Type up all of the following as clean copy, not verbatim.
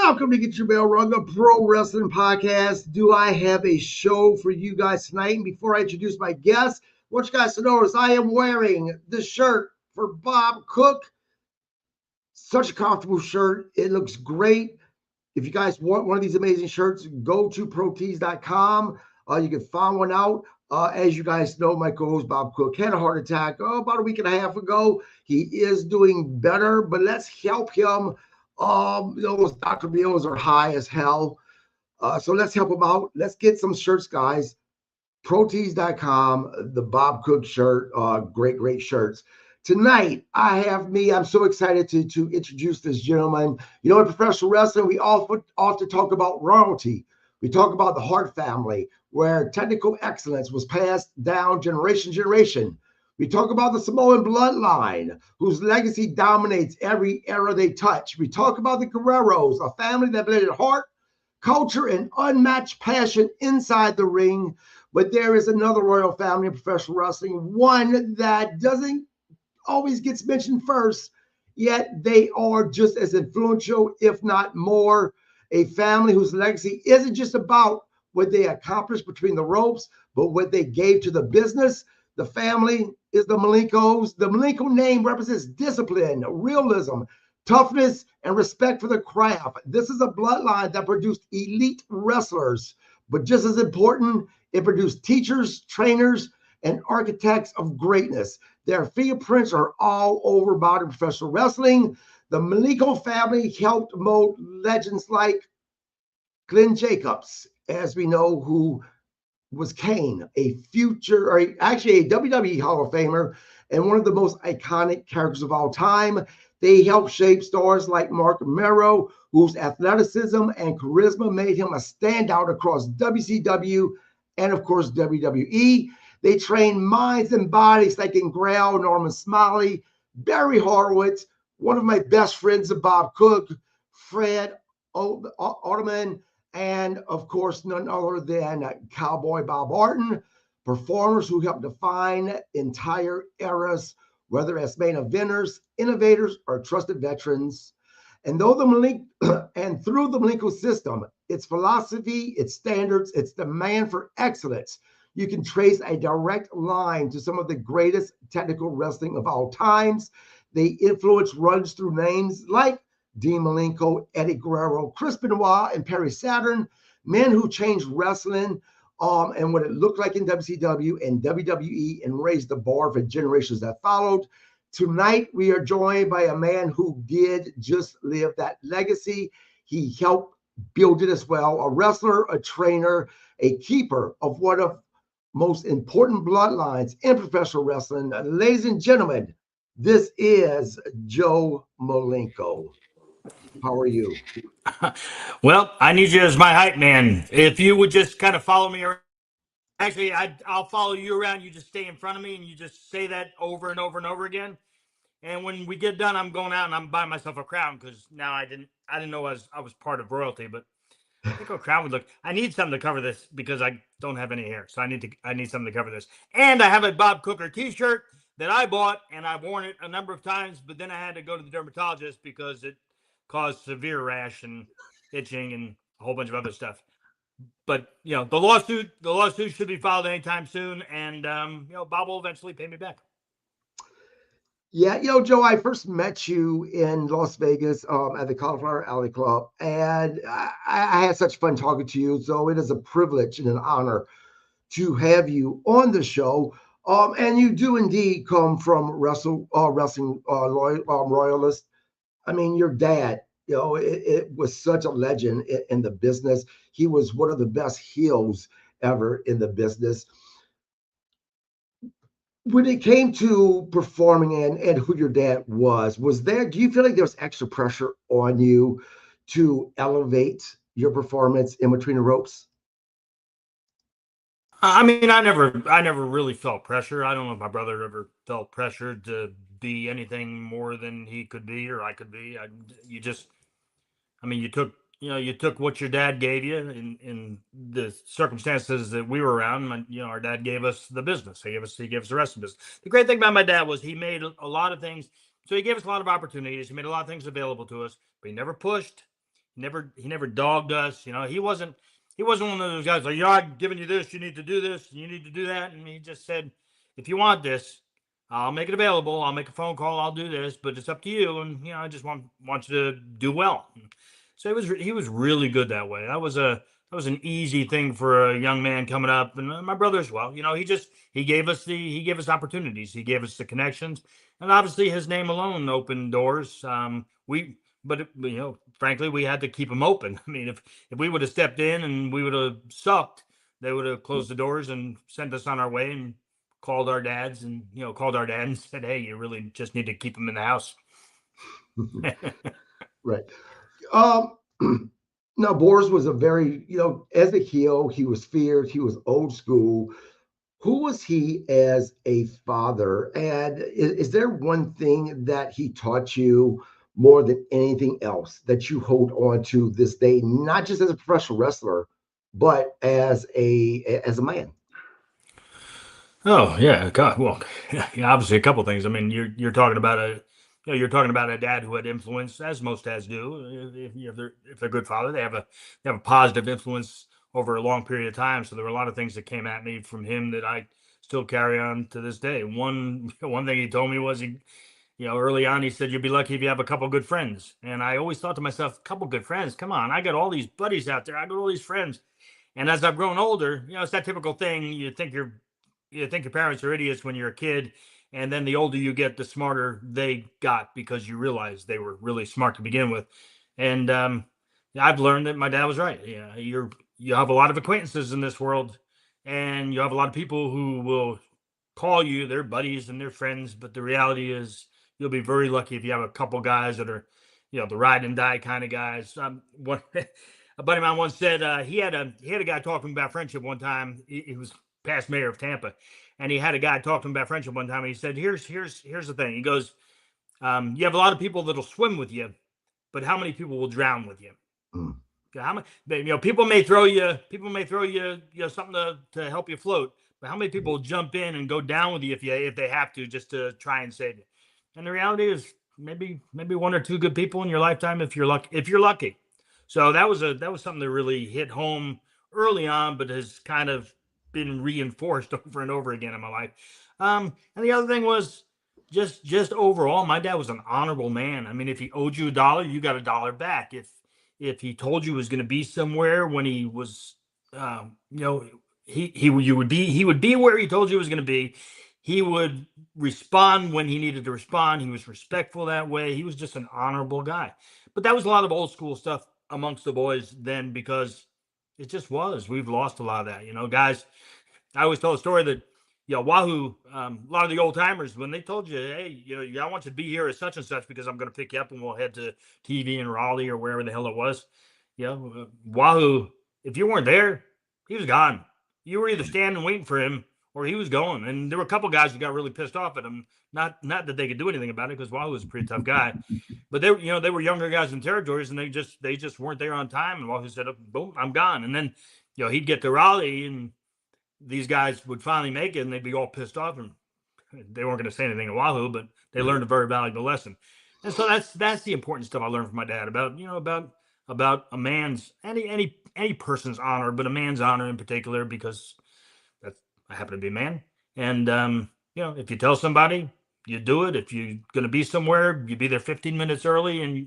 Welcome to Get Your Bell Rung, a pro wrestling podcast. Do I have a show for you guys tonight? And before I introduce my guest, I want you guys to notice I am wearing the shirt for Bob Cook. Such a comfortable shirt. It looks great. If you guys want one of these amazing shirts, go to protees.com. You can find one out. As you guys know, my co-host Bob Cook had a heart attack about a week and a half ago. He is doing better, but let's help him. Those doctor bills are high as hell. So let's help him out. Let's get some shirts, guys. Protees.com, the Bob Cook shirt. Great shirts. Tonight, I have me. I'm so excited to introduce this gentleman. You know, in professional wrestling, we often talk about royalty. We talk about the Hart family, where technical excellence was passed down generation to generation. We talk about the Samoan bloodline, whose legacy dominates every era they touch. We talk about the Guerreros, a family that blended heart, culture, and unmatched passion inside the ring. But there is another royal family in professional wrestling, one that doesn't always gets mentioned first, yet they are just as influential, if not more. A family whose legacy isn't just about what they accomplished between the ropes, but what they gave to the business. The family is the Malenkos. The Malenko name represents discipline, realism, toughness, and respect for the craft. This is a bloodline that produced elite wrestlers, but just as important, it produced teachers, trainers, and architects of greatness. Their fingerprints are all over modern professional wrestling. The Malenko family helped mold legends like Glenn Jacobs, as we know, who was Kane, a WWE Hall of Famer and one of the most iconic characters of all time. They helped shape stars like Mark Mero, whose athleticism and charisma made him a standout across WCW and, of course, WWE. They trained minds and bodies like Ingrell, Norman Smiley, Barry Horowitz, one of my best friends of Bob Cook, Fred Ottoman, and of course, none other than Cowboy Bob Orton, performers who helped define entire eras, whether as main eventers, innovators, or trusted veterans. And through the Malenko system, its philosophy, its standards, its demand for excellence, you can trace a direct line to some of the greatest technical wrestling of all times. They influence runs through names like Dean Malenko, Eddie Guerrero, Chris Benoit, and Perry Saturn, men who changed wrestling and what it looked like in WCW and WWE and raised the bar for generations that followed. Tonight, we are joined by a man who did just live that legacy. He helped build it as well, a wrestler, a trainer, a keeper of one of most important bloodlines in professional wrestling. Ladies and gentlemen, this is Joe Malenko. How are you? Well, I need you as my hype man. If you would just kind of follow me around. Actually, I'll follow you around. You just stay in front of me and you just say that over and over and over again. And when we get done, I'm going out and I'm buying myself a crown because now I didn't know I was part of royalty, but I think a crown would look. I need something to cover this because I don't have any hair, so I need something to cover this. And I have a Bob Cooker T-shirt that I bought and I've worn it a number of times, but then I had to go to the dermatologist because it caused severe rash and itching and a whole bunch of other stuff. But the lawsuit should be filed anytime soon, and Bob will eventually pay me back. Yeah, Joe, I first met you in Las Vegas at the Cauliflower Alley Club, and I had such fun talking to you. So it is a privilege and an honor to have you on the show. And you do indeed come from wrestling royalist. I mean, your dad, it was such a legend in the business. He was one of the best heels ever in the business. When it came to performing and who your dad was do you feel like there was extra pressure on you to elevate your performance in between the ropes? I mean, I never really felt pressure. I don't know if my brother ever felt pressured to be anything more than he could be or I could be. You took what your dad gave you in the circumstances that we were around. Our dad gave us the business. He gave us the rest of the business. The great thing about my dad was he made a lot of things. So he gave us a lot of opportunities. He made a lot of things available to us, but he never pushed. He never dogged us. He wasn't one of those guys like, yeah, I'm giving you this, you need to do this, you need to do that. And he just said, if you want this, I'll make it available. I'll make a phone call. I'll do this, but it's up to you. And I just want you to do well. So he was really good that way. That was an easy thing for a young man coming up, and my brother as well. He gave us opportunities. He gave us the connections, and obviously his name alone opened doors. But frankly, we had to keep them open. I mean, if we would have stepped in and we would have sucked, they would have closed the doors and sent us on our way and called our dads and called our dad and said, hey, you really just need to keep them in the house. Right. Now Boris was a very, as a heel, he was fierce, he was old school. Who was he as a father? And is there one thing that he taught you more than anything else that you hold on to this day, not just as a professional wrestler, but as a man? Oh yeah, God. Well, yeah, obviously a couple things. I mean, you're talking about you're talking about a dad who had influence, as most dads do. If they're good father, they have a positive influence over a long period of time. So there were a lot of things that came at me from him that I still carry on to this day. One thing he told me was early on he said you'll be lucky if you have a couple good friends, and I always thought to myself, a couple good friends, come on, I got all these buddies out there, I got all these friends. And as I've grown older, it's that typical thing. You think your parents are idiots when you're a kid, and then the older you get, the smarter they got because you realize they were really smart to begin with. And I've learned that my dad was right. You have a lot of acquaintances in this world, and you have a lot of people who will call you their buddies and their friends, but the reality is you'll be very lucky if you have a couple guys that are, the ride and die kind of guys. A buddy of mine once said he had a guy talking about friendship one time. He was past mayor of Tampa, and he had a guy talk to him about friendship one time. And he said, "Here's the thing." He goes, "You have a lot of people that'll swim with you, but how many people will drown with you?" Mm. How many? People may throw you something to help you float, but how many people will jump in and go down with you if they have to just to try and save you? And the reality is maybe one or two good people in your lifetime if you're lucky. So that was something that really hit home early on, but has kind of been reinforced over and over again in my life. And the other thing was just overall, my dad was an honorable man. I mean, if he owed you $1, you got $1 back. If he told you he was going to be somewhere when he was, he would be where he told you he was going to be. He would respond when he needed to respond. He was respectful that way. He was just an honorable guy. But that was a lot of old school stuff amongst the boys then because it just was. We've lost a lot of that, guys. I always tell a story that Wahoo, a lot of the old timers, when they told you, hey, I want you to be here at such and such because I'm going to pick you up and we'll head to TV in Raleigh or wherever the hell it was. Wahoo, if you weren't there, he was gone. You were either standing waiting for him or he was going. And there were a couple guys who got really pissed off at him. Not that they could do anything about it because Wahoo was a pretty tough guy, but they were younger guys in territories and they just weren't there on time. And Wahoo said, boom, I'm gone. And then he'd get to Raleigh and these guys would finally make it and they'd be all pissed off and they weren't going to say anything to Wahoo, but they learned a very valuable lesson. And so that's the important stuff I learned from my dad about a man's any person's honor, but a man's honor in particular, because I happen to be a man. And if you tell somebody, you do it. If you're going to be somewhere, you be there 15 minutes early. And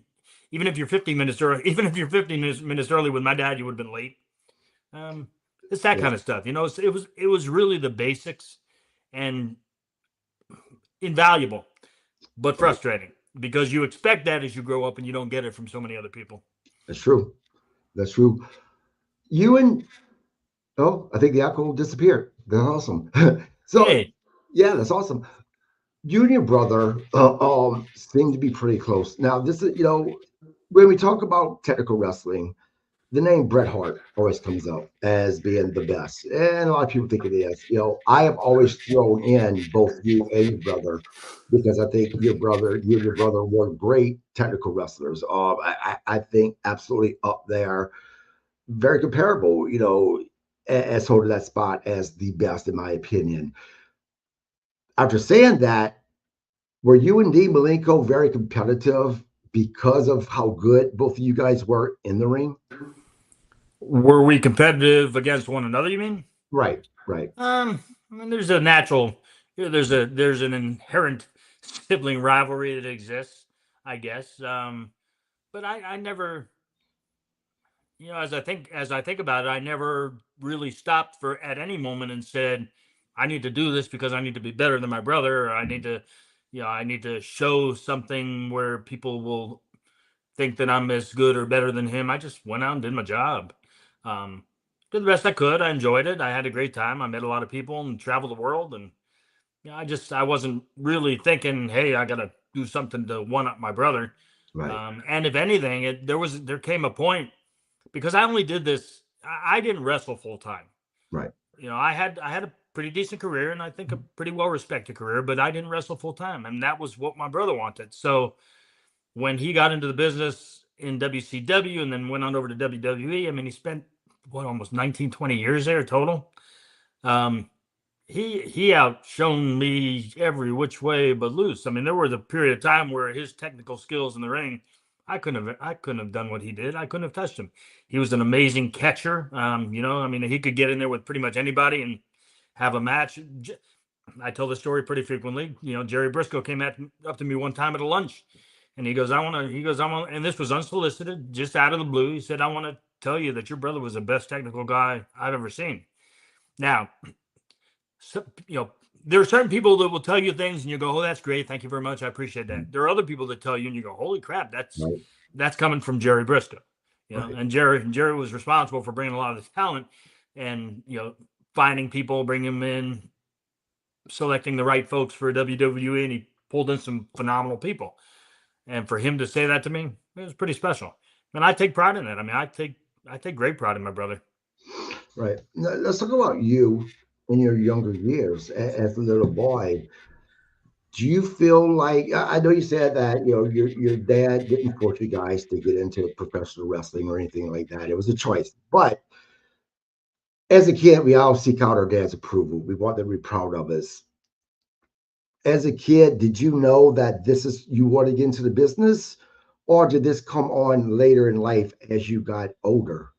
even if you're 15 minutes early with my dad, you would have been late. It's that kind of stuff, it was really the basics and invaluable, but frustrating because you expect that as you grow up and you don't get it from so many other people. That's true. That's true. You and I think the alcohol disappeared. That's awesome. So Hey. Yeah, that's awesome. You and your brother seem to be pretty close. Now, this is when we talk about technical wrestling, the name Bret Hart always comes up as being the best, and a lot of people think it is. I have always thrown in both you and your brother because I think you and your brother were great technical wrestlers. I think absolutely up there, very comparable. As holding that spot as the best in my opinion. After saying that, were you and Dean Malenko very competitive because of how good both of you guys were in the ring? Were we competitive against one another, you mean? Right, right, I mean, there's a natural, there's an inherent sibling rivalry that exists, I guess. But I never, as I think about it, I never really stopped for at any moment and said, I need to do this because I need to be better than my brother, or I need to show something where people will think that I'm as good or better than him. I just went out and did my job. Um, did the best I could. I enjoyed it. I had a great time. I met a lot of people and traveled the world. And I wasn't really thinking, hey, I got to do something to one up my brother. right, And if anything, there came a point because I only did this. I didn't wrestle full time. right, I had a pretty decent career and I think a pretty well respected career, but I didn't wrestle full time, and that was what my brother wanted. So when he got into the business in WCW and then went on over to WWE, I mean, he spent almost 19, 20 years there total. Um, he outshone me every which way but loose. I mean, there was a period of time where his technical skills in the ring, I couldn't have done what he did. I couldn't have touched him. He was an amazing catcher. I mean, he could get in there with pretty much anybody and have a match. I tell the story pretty frequently. Jerry Briscoe came up to me one time at a lunch, and he goes, and this was unsolicited, just out of the blue. He said, I want to tell you that your brother was the best technical guy I've ever seen. Now, so, there are certain people that will tell you things and you go, oh, that's great. Thank you very much. I appreciate that. There are other people that tell you and you go, holy crap, right, that's coming from Jerry Briscoe. right, And Jerry was responsible for bringing a lot of the talent and, finding people, bringing them in, selecting the right folks for WWE, and he pulled in some phenomenal people. And for him to say that to me, it was pretty special. And I take pride in that. I mean, I take great pride in my brother. right. Now, let's talk about you in your younger years as a little boy. Do you feel like I know you said that your dad didn't force you guys to get into professional wrestling or anything like that. It was a choice. But as a kid, we all seek out our dad's approval. We want them to be proud of us. As a kid, did you know that this is you want to get into the business, or did this come on later in life as you got older?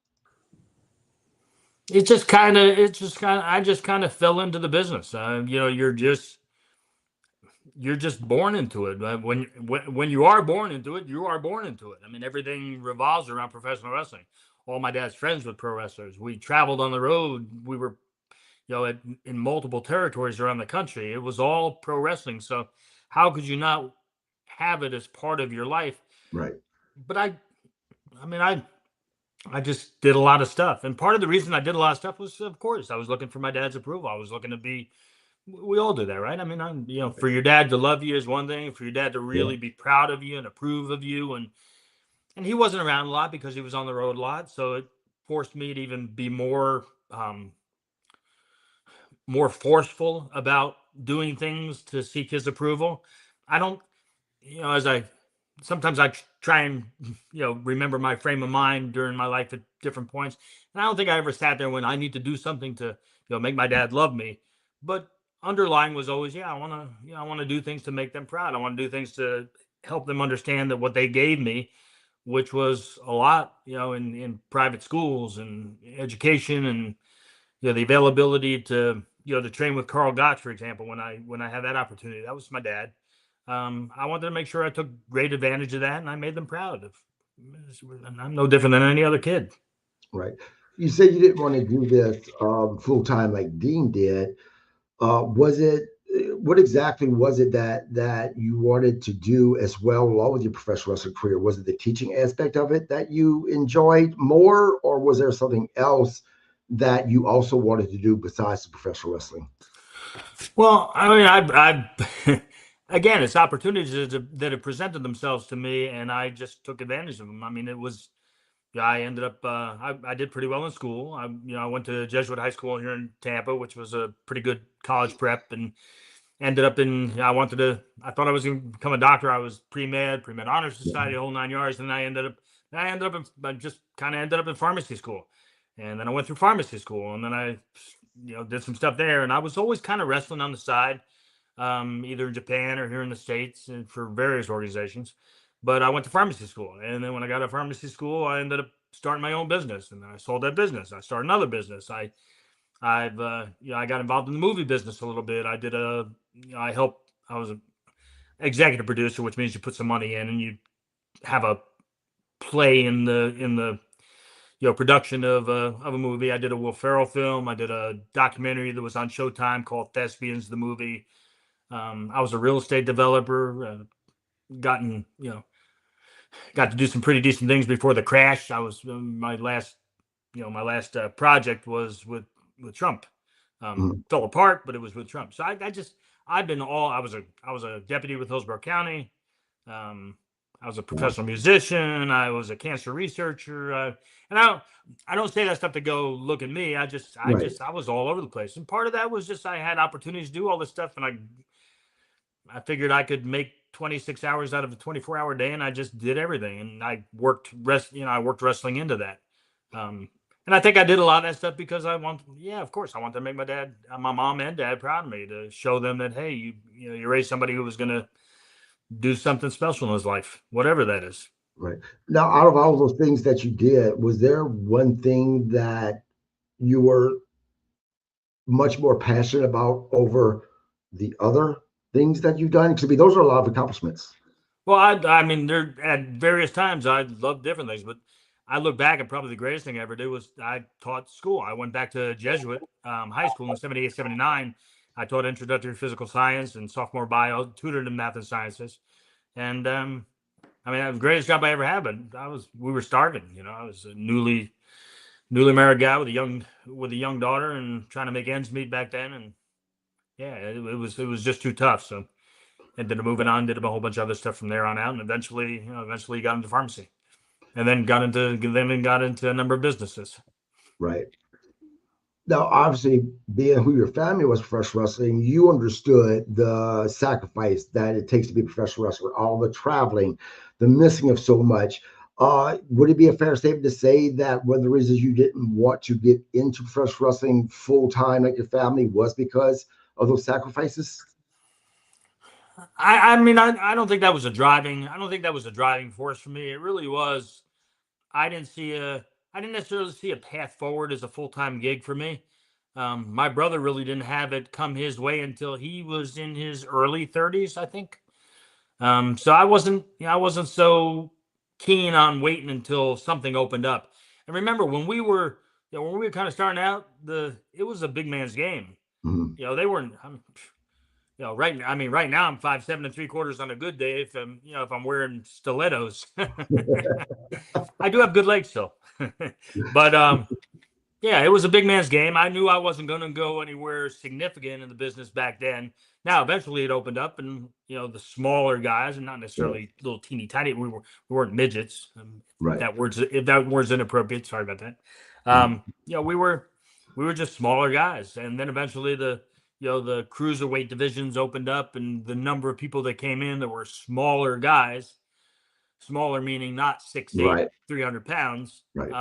I just kind of fell into the business. You're just born into it. When you are born into it, you are born into it. I mean, everything revolves around professional wrestling. All my dad's friends were pro wrestlers. We traveled on the road. We were, in multiple territories around the country. It was all pro wrestling. So how could you not have it as part of your life? Right, But I mean, I just did a lot of stuff. And part of the reason I did a lot of stuff was, of course, I was looking for my dad's approval. I was looking to be, we all do that, right? I mean, for your dad to love you is one thing, for your dad to yeah, really be proud of you and approve of you. And he wasn't around a lot because he was on the road a lot. So it forced me to even be more forceful about doing things to seek his approval. I don't, as I sometimes I try and remember my frame of mind during my life at different points, and I don't think I ever sat there when I need to do something to make my dad love me. But underlying was always, I want to do things to make them proud. I want to do things to help them understand that what they gave me, which was a lot, in private schools and education, and the availability to to train with Carl Gotch, for example, when I had that opportunity. That was my dad. I wanted to make sure I took great advantage of that, and I made them proud of. And I'm no different than any other kid. right. You said you didn't want to do this full time like Dean did. Was it what exactly was it that you wanted to do as well along with your professional wrestling career? Was it the teaching aspect of it that you enjoyed more, or was there something else that you also wanted to do besides the professional wrestling? Well, I mean, I again, it's opportunities that have presented themselves to me, and I just took advantage of them. I mean, it was. Yeah, I ended up. I did pretty well in school. I went to Jesuit high school here in Tampa, which was a pretty good college prep, and ended up in. I thought I was going to become a doctor. I was pre med honor society, the whole 9 yards, and I just kind of ended up in pharmacy school, and then I went through pharmacy school, and then I, did some stuff there, and I was always kind of wrestling on the side, either in Japan or here in the States, and for various organizations. But I went to pharmacy school, and then when I got out of pharmacy school, I ended up starting my own business, and then I sold that business. I started another business. I've I got involved in the movie business a little bit. I did a I helped. I was an executive producer, which means you put some money in and you have a play in the production of a movie. I did a Will Ferrell film. I did a documentary that was on Showtime called Thespians the movie. I was a real estate developer. Gotten got to do some pretty decent things before the crash. I was my last project was with Trump. Mhm. Fell apart, but it was with Trump. So I've been all I was a deputy with Hillsborough County. Um, I was a Wow. professional musician. I was a cancer researcher, and I don't say that stuff to go look at me. Right. I was all over the place, and part of that was just I had opportunities to do all this stuff, and I figured I could make 26 hours out of a 24-hour day, and I just did everything, and I worked wrestling into that. Um, and I think I did a lot of that stuff because of course, I want to make my mom and dad proud of me to show them that, hey, you raised somebody who was going to do something special in his life, whatever that is. Right. Now, out of all those things that you did, was there one thing that you were much more passionate about over the other things that you've done? Because I mean, those are a lot of accomplishments. Well, I mean, there at various times I loved different things, but I look back and probably the greatest thing I ever did was I taught school. I went back to Jesuit high school in 78, 79. I taught introductory physical science and sophomore bio, tutored in math and sciences. And I mean, that was the greatest job I ever had, but we were starving, I was a newly married guy with a young daughter and trying to make ends meet back then. And yeah, it was just too tough. So ended up moving on, did a whole bunch of other stuff from there on out, and eventually got into pharmacy, and then got into a number of businesses. Right. Now, obviously, being who your family was professional wrestling, you understood the sacrifice that it takes to be a professional wrestler, all the traveling, the missing of so much. Would it be a fair statement to say that one of the reasons you didn't want to get into professional wrestling full time like your family was because of those sacrifices? I mean, I don't think that was a driving. I don't think that was a driving force for me. It really was. I didn't see a. I didn't necessarily see a path forward as a full time gig for me. My brother really didn't have it come his way until he was in his early 30s, I think. So I wasn't so keen on waiting until something opened up. And remember when we were kind of starting out, it was a big man's game. Mhm. They weren't. Right. I mean, right now I'm 5'7 3/4" on a good day. If I'm wearing stilettos, I do have good legs still. But yeah, it was a big man's game. I knew I wasn't going to go anywhere significant in the business back then. Now, eventually, it opened up, and the smaller guys, and not Right. necessarily little teeny tiny. We weren't midgets. Right. If that word's inappropriate, sorry about that. Mhm. We were just smaller guys, and then eventually the cruiserweight divisions opened up, and the number of people that came in that were smaller guys, smaller meaning not 6'8", Right. 300 pounds. Right.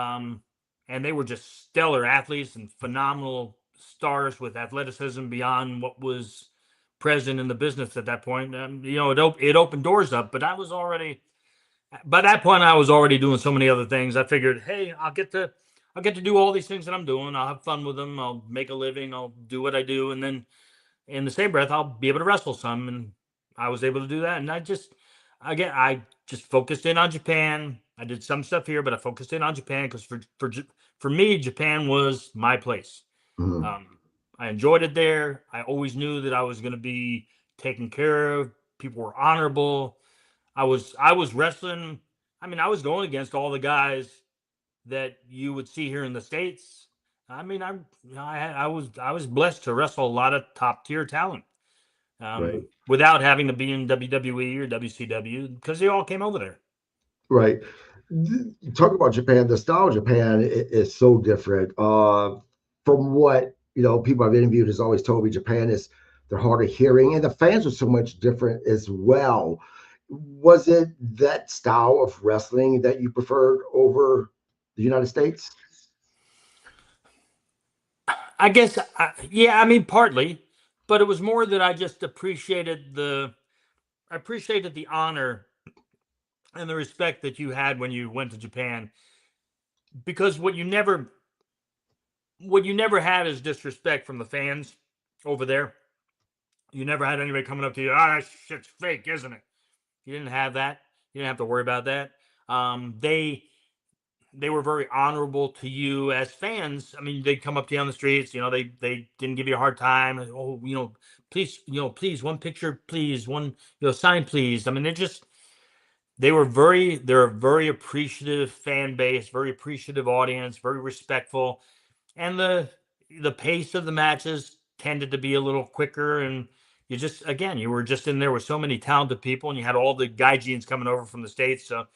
And they were just stellar athletes and phenomenal stars with athleticism beyond what was present in the business at that point. It opened doors up, but by that point I was already doing so many other things. I figured, hey, I'll get to do all these things that I'm doing. I'll have fun with them. I'll make a living. I'll do what I do, and then in the same breath, I'll be able to wrestle some. And I was able to do that. And I just focused in on Japan. I did some stuff here, but I focused in on Japan because for me, Japan was my place. Mhm. Um, I enjoyed it there. I always knew that I was going to be taken care of. People were honorable. I was wrestling. I mean, I was going against all the guys that you would see here in the States. I mean, I was blessed to wrestle a lot of top tier talent, Right. without having to be in WWE or WCW because they all came over there. Right. Talk about Japan. The style of Japan is so different. From what people I've interviewed has always told me, Japan is they're hard of hearing, and the fans are so much different as well. Was it that style of wrestling that you preferred over the United States? I guess, yeah. I mean, partly, but it was more that I just appreciated the honor and the respect that you had when you went to Japan. Because what you never had is disrespect from the fans over there. You never had anybody coming up to you, that shit's fake, isn't it? You didn't have that. You didn't have to worry about that. They were very honorable to you as fans. I mean, they'd come up to you on the streets. They didn't give you a hard time. Oh, please, please, one picture, please, one, sign, please. I mean, they're a very appreciative fan base, very appreciative audience, very respectful, and the pace of the matches tended to be a little quicker, and you were just in there with so many talented people, and you had all the gaijins coming over from the States, so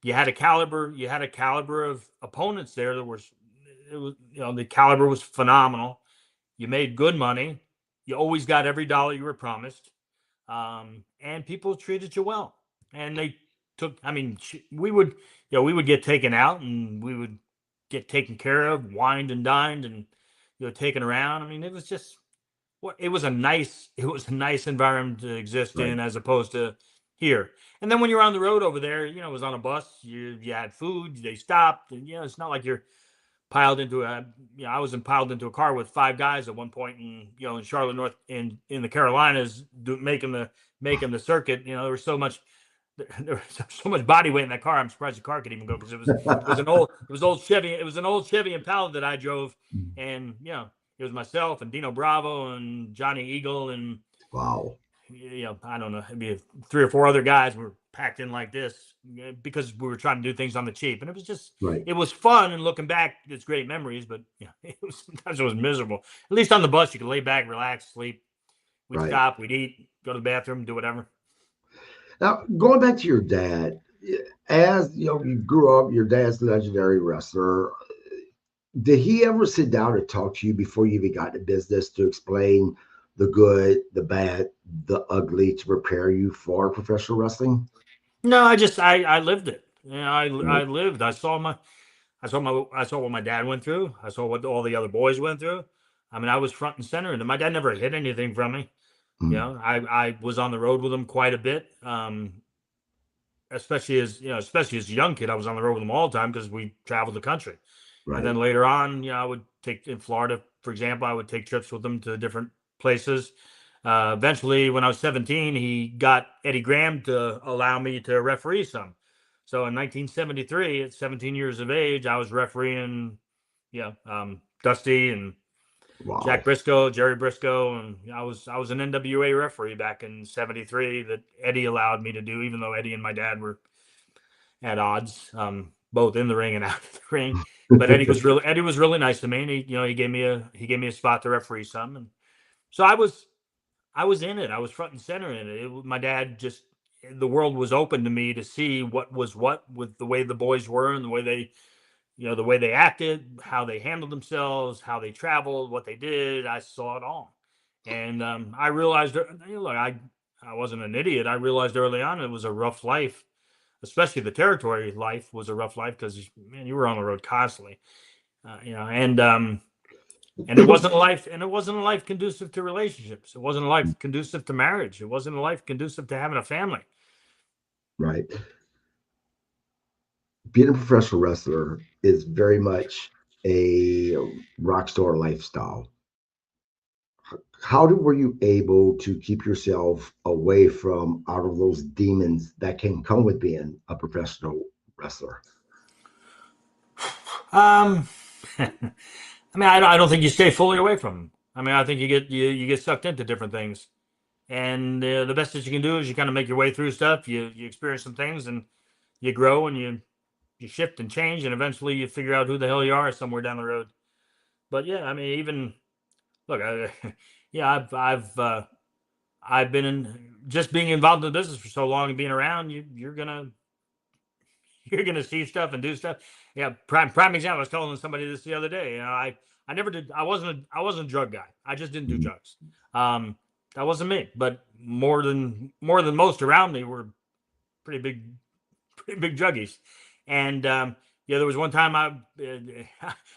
you had a caliber of opponents there that was it was the caliber was phenomenal. You made good money. You always got every dollar you were promised, and people treated you well. And they took. I mean, we would get taken out, and we would get taken care of, wined and dined, and taken around. I mean, it was just it was a nice environment to exist Right. in, as opposed to here. And then when you're on the road over there, it was on a bus. You had food. They stopped, and it's not like you're piled into a. I was piled into a car with five guys at one point, in Charlotte, North, in the Carolinas, making the circuit. There was so much. There was so much body weight in that car. I'm surprised the car could even go, because it was old Chevy. It was an old Chevy Impala that I drove, and it was myself and Dino Bravo and Johnny Eagle, and Wow. I don't know, maybe three or four other guys were packed in like this, because we were trying to do things on the cheap, and Right. it was fun. And looking back, it's great memories, but sometimes it was miserable. At least on the bus, you could lay back, relax, sleep. We'd Right. stop, we'd eat, go to the bathroom, do whatever. Now, going back to your dad, as you grew up, your dad's a legendary wrestler. Did he ever sit down and talk to you before you even got into business to explain the good, the bad, the ugly to prepare you for professional wrestling? No, I lived it. I Right. lived. I saw what my dad went through. I saw what all the other boys went through. I mean, I was front and center, and my dad never hid anything from me. Mm. I was on the road with him quite a bit. Especially as a young kid, I was on the road with him all the time, because we traveled the country. And Right. then later on, I would take, in Florida, for example, I would take trips with him to different places. Eventually, when I was 17, he got Eddie Graham to allow me to referee some. So in 1973, at 17 years of age, I was refereeing, Dusty and Jack Wow. Briscoe, Jerry Briscoe, and I was an NWA referee back in '73 that Eddie allowed me to do, even though Eddie and my dad were at odds, both in the ring and out of the ring. But Eddie was really nice to me, and he gave me a spot to referee some, and so I was in it. I was front and center in it. My dad just the world was open to me to see what was what, with the way the boys were, and the way they acted, how they handled themselves, how they traveled, what they did. I saw it all, and I realized, look, I wasn't an idiot. I realized early on it was a rough life, especially the territory life was a rough life, because man, you were on the road constantly, and it wasn't a life conducive to relationships. It wasn't a life conducive to marriage. It wasn't a life conducive to having a family. Right. Being a professional wrestler is very much a rock star lifestyle. Were you able to keep yourself away from out of those demons that can come with being a professional wrestler? Um, I mean, I don't think you stay fully away from them. I mean, I think you get sucked into different things, and the best that you can do is you kind of make your way through stuff. You experience some things, and you grow, and you shift and change, and eventually you figure out who the hell you are somewhere down the road. But yeah, I mean, even look, yeah, I've been in, just being involved in the business for so long and being around you. You're gonna see stuff and do stuff. Yeah, prime example. I was telling somebody this the other day. I never did. I wasn't a drug guy. I just didn't do Mhm. drugs. Um, that wasn't me. But more than most around me were pretty big pretty big druggies. And there was one time I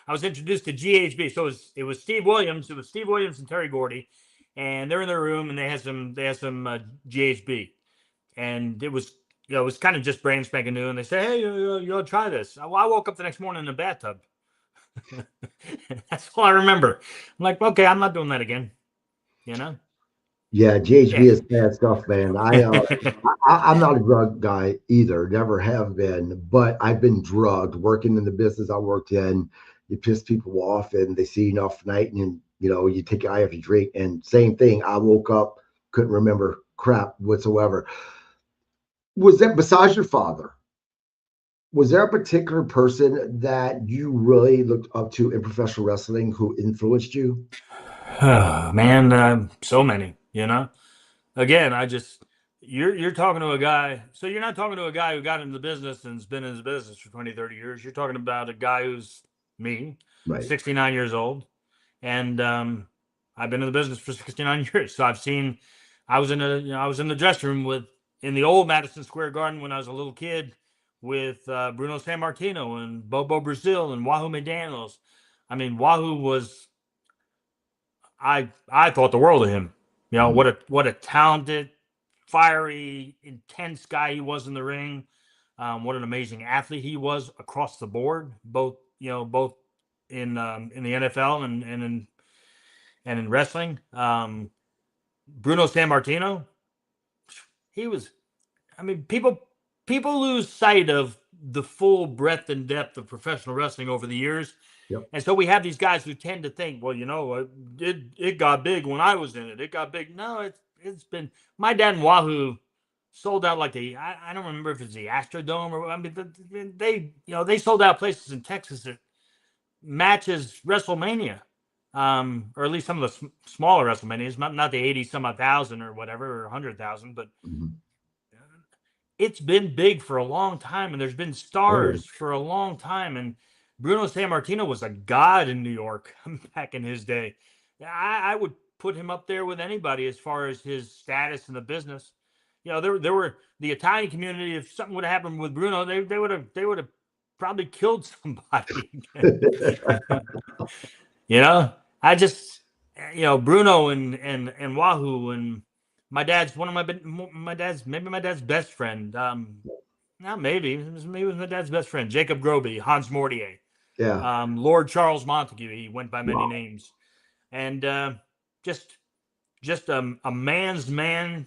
was introduced to GHB. So it was Steve Williams. It was Steve Williams and Terry Gordy, and they're in their room, and they had some GHB, and it was kind of just brand spanking new, and they say, hey, you ought to try this. Well, I woke up the next morning in a bathtub. That's all I remember. I'm like, okay, I'm not doing that again. You know? Yeah, GHB Yeah. is bad stuff, man. I'm not a drug guy either, never have been, but I've been drugged working in the business I worked in. You piss people off and they see you enough night and you take your eye off your drink. And same thing, I woke up, couldn't remember crap whatsoever. Was that besides your father? Was there a particular person that you really looked up to in professional wrestling who influenced you? Oh, man, so many, you know? Again, you're talking to a guy, so you're not talking to a guy who got into the business and's been in the business for 20, 30 years. You're talking about a guy who's me, Right. 69 years old, and I've been in the business for 69 years. So I was in the dressing room in the old Madison Square Garden when I was a little kid with Bruno Sammartino and Bobo Brazil and Wahoo McDaniels. I mean, Wahoo was I thought the world of him. You know Mhm. what a talented, fiery, intense guy he was in the ring. What an amazing athlete he was across the board, both in the NFL and in wrestling. Bruno Sammartino, he was. I mean, people lose sight of the full breadth and depth of professional wrestling over the years. Yep. And so we have these guys who tend to think, well, it got big when I was in it. It got big. No, it's been my dad and Wahoo sold out like I don't remember if it's the Astrodome or I mean they sold out places in Texas that matches WrestleMania, or at least some of the smaller WrestleManias, not the 80 some odd thousand or whatever or 100,000, but Mhm. it's been big for a long time, and there's been Oh, yeah. stars for a long time. And Bruno Sammartino was a god in New York back in his day. I would put him up there with anybody as far as his status in the business. There were the Italian community. If something would have happened with Bruno, they would have probably killed somebody. you know, I just Bruno and Wahoo and my dad's one of my dad's maybe my dad's best friend. Not maybe. It was my dad's best friend, Jacob Groby, Hans Mortier, Yeah. Lord Charles Montague. He went by many Wow. names, and just a man's man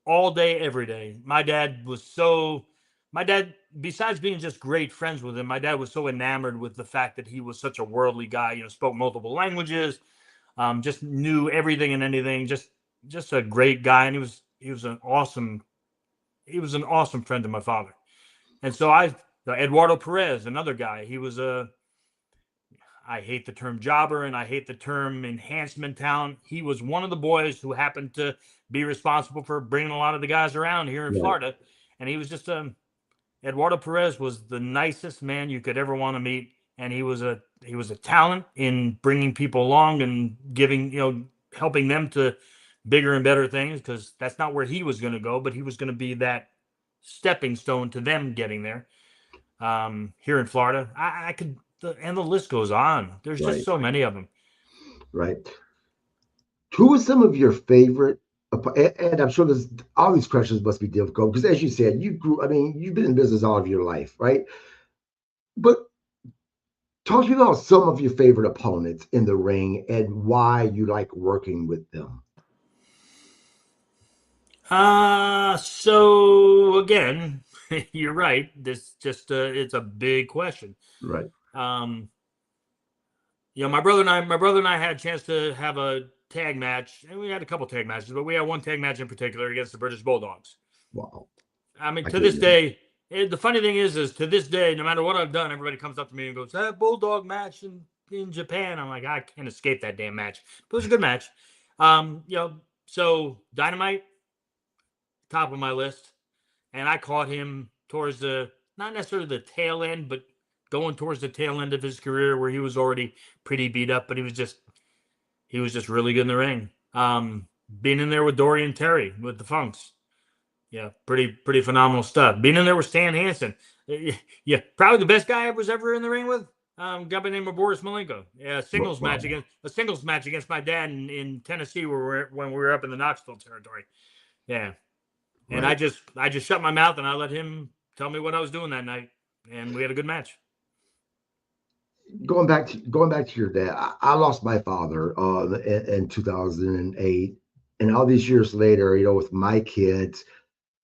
all day, every day. My dad, besides being just great friends with him, my dad was so enamored with the fact that he was such a worldly guy. Spoke multiple languages, just knew everything and anything. Just a great guy, and he was an awesome friend to my father. And so Eduardo Perez, another guy, he was I hate the term jobber and I hate the term enhancement talent. He was one of the boys who happened to be responsible for bringing a lot of the guys around here in Right. Florida. And he was just Eduardo Perez was the nicest man you could ever want to meet. And he was a talent in bringing people along and helping them to bigger and better things, because that's not where he was going to go, but he was going to be that stepping stone to them getting there. Here in Florida. I could, and the list goes on. There's just Right. so many of them. Right. Who are some of your favorite? And I'm sure there's all these questions must be difficult because, as you said, I mean, you've been in business all of your life, right? But talk to me about some of your favorite opponents in the ring and why you like working with them. So again, you're right. This just it's a big question. Right. Um, my brother and I had a chance to have a tag match, and we had a couple tag matches, but we had one tag match in particular against the British Bulldogs. Wow. I mean, I to can't this remember. day, the funny thing is to this day, no matter what I've done, everybody comes up to me and goes, "That Bulldog match in Japan." I'm like, I can't escape that damn match. But it was a good match. So Dynamite, top of my list, and I caught him towards the not necessarily the tail end, but going towards the tail end of his career where he was already pretty beat up, but he was just really good in the ring. Being in there with Dorian Terry with the Funks, yeah, pretty phenomenal stuff. Being in there with Stan Hansen, yeah, probably the best guy I was ever in the ring with. Guy by the name of Boris Malenko. Yeah, Wow. a singles match against my dad in Tennessee, when we were up in the Knoxville territory. Yeah, And right. I just shut my mouth and I let him tell me what I was doing that night, and we had a good match. Going back to your dad, I lost my father in 2008, and all these years later, with my kids,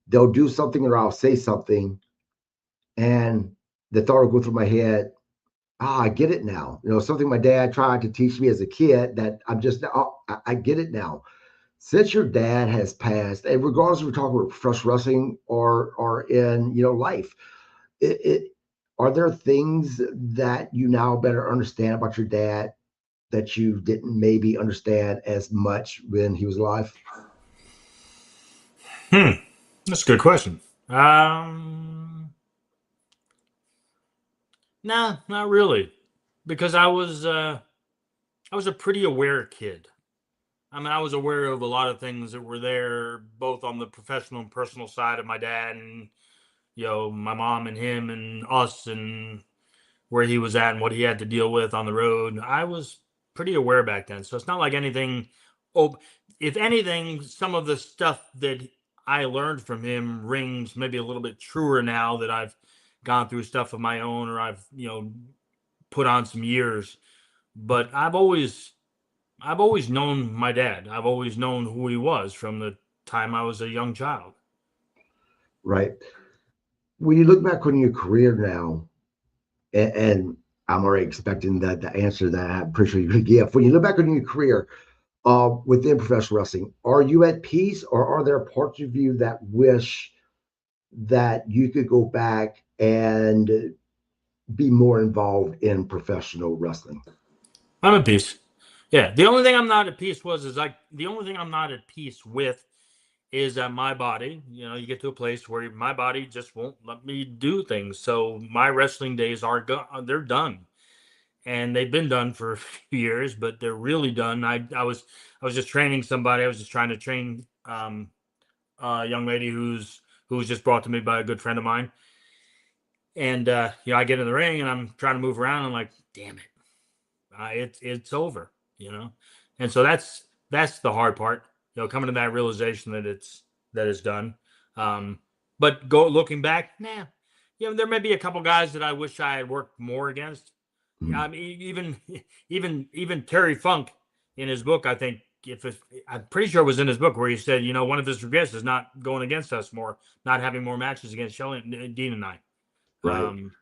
they'll do something or I'll say something, and the thought will go through my head. I get it now. Something my dad tried to teach me as a kid that I get it now. Since your dad has passed, and regardless if we're talking about professional wrestling or in life, it are there things that you now better understand about your dad that you didn't maybe understand as much when he was alive? Hmm, that's a good question. Nah, not really, because I was a pretty aware kid. I mean, I was aware of a lot of things that were there, both on the professional and personal side of my dad, and my mom and him and us, and where he was at and what he had to deal with on the road. I was pretty aware back then, so it's not like anything. Oh, if anything, some of the stuff that I learned from him rings maybe a little bit truer now that I've gone through stuff of my own, or I've put on some years. But I've always known my dad. I've always known who he was from the time I was a young child. Right. When you look back on your career now, and I'm already expecting that the answer that I'm pretty sure you're going to give. When you look back on your career within professional wrestling, are you at peace, or are there parts of you that wish that you could go back and be more involved in professional wrestling? I'm at peace. Yeah, the only thing I'm not at peace is like the only thing I'm not at peace with is that my body, you get to a place where my body just won't let me do things. So my wrestling days they're done. And they've been done for a few years, but they're really done. I was just training somebody. I was just trying to train a young lady who was just brought to me by a good friend of mine. And I get in the ring and I'm trying to move around. And I'm like, damn it, it's over, And so that's the hard part, coming to that realization that it's done. Um, but looking back, nah, there may be a couple guys that I wish I had worked more against. Mm. I mean, even Terry Funk in his book, I think I'm pretty sure it was in his book where he said, one of his regrets is not going against us more, not having more matches against Shelly, Dean, and I. Right. Um,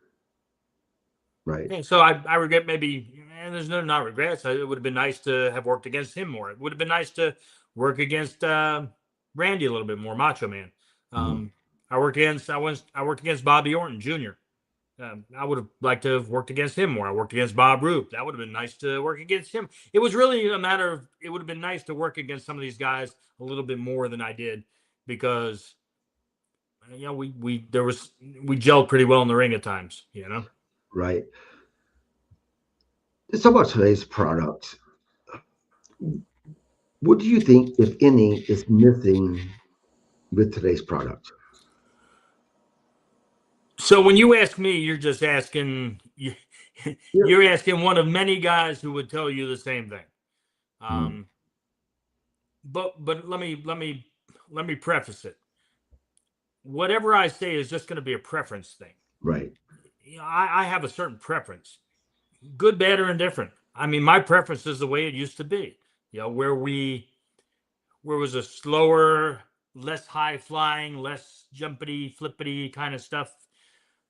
Right. yeah, so I regret maybe, and there's no not regrets. It would have been nice to have worked against him more. It would have been nice to work against Randy a little bit more, Macho Man. Mm. Um, I worked against Bobby Orton Jr. I would have liked to have worked against him more. I worked against Bob Roop. That would have been nice to work against him. It was really a matter of it would have been nice to work against some of these guys a little bit more than I did because we gelled pretty well in the ring at times. Right. Let's talk about today's product. What do you think, if any, is missing with today's product? So when you ask me, you're just asking Yeah. you're asking one of many guys who would tell you the same thing. Mm. Um, but let me preface it. Whatever I say is just going to be a preference thing. Right. I have a certain preference, good, bad, or indifferent. I mean, my preference is the way it used to be. Where it was a slower, less high flying, less jumpity, flippity kind of stuff,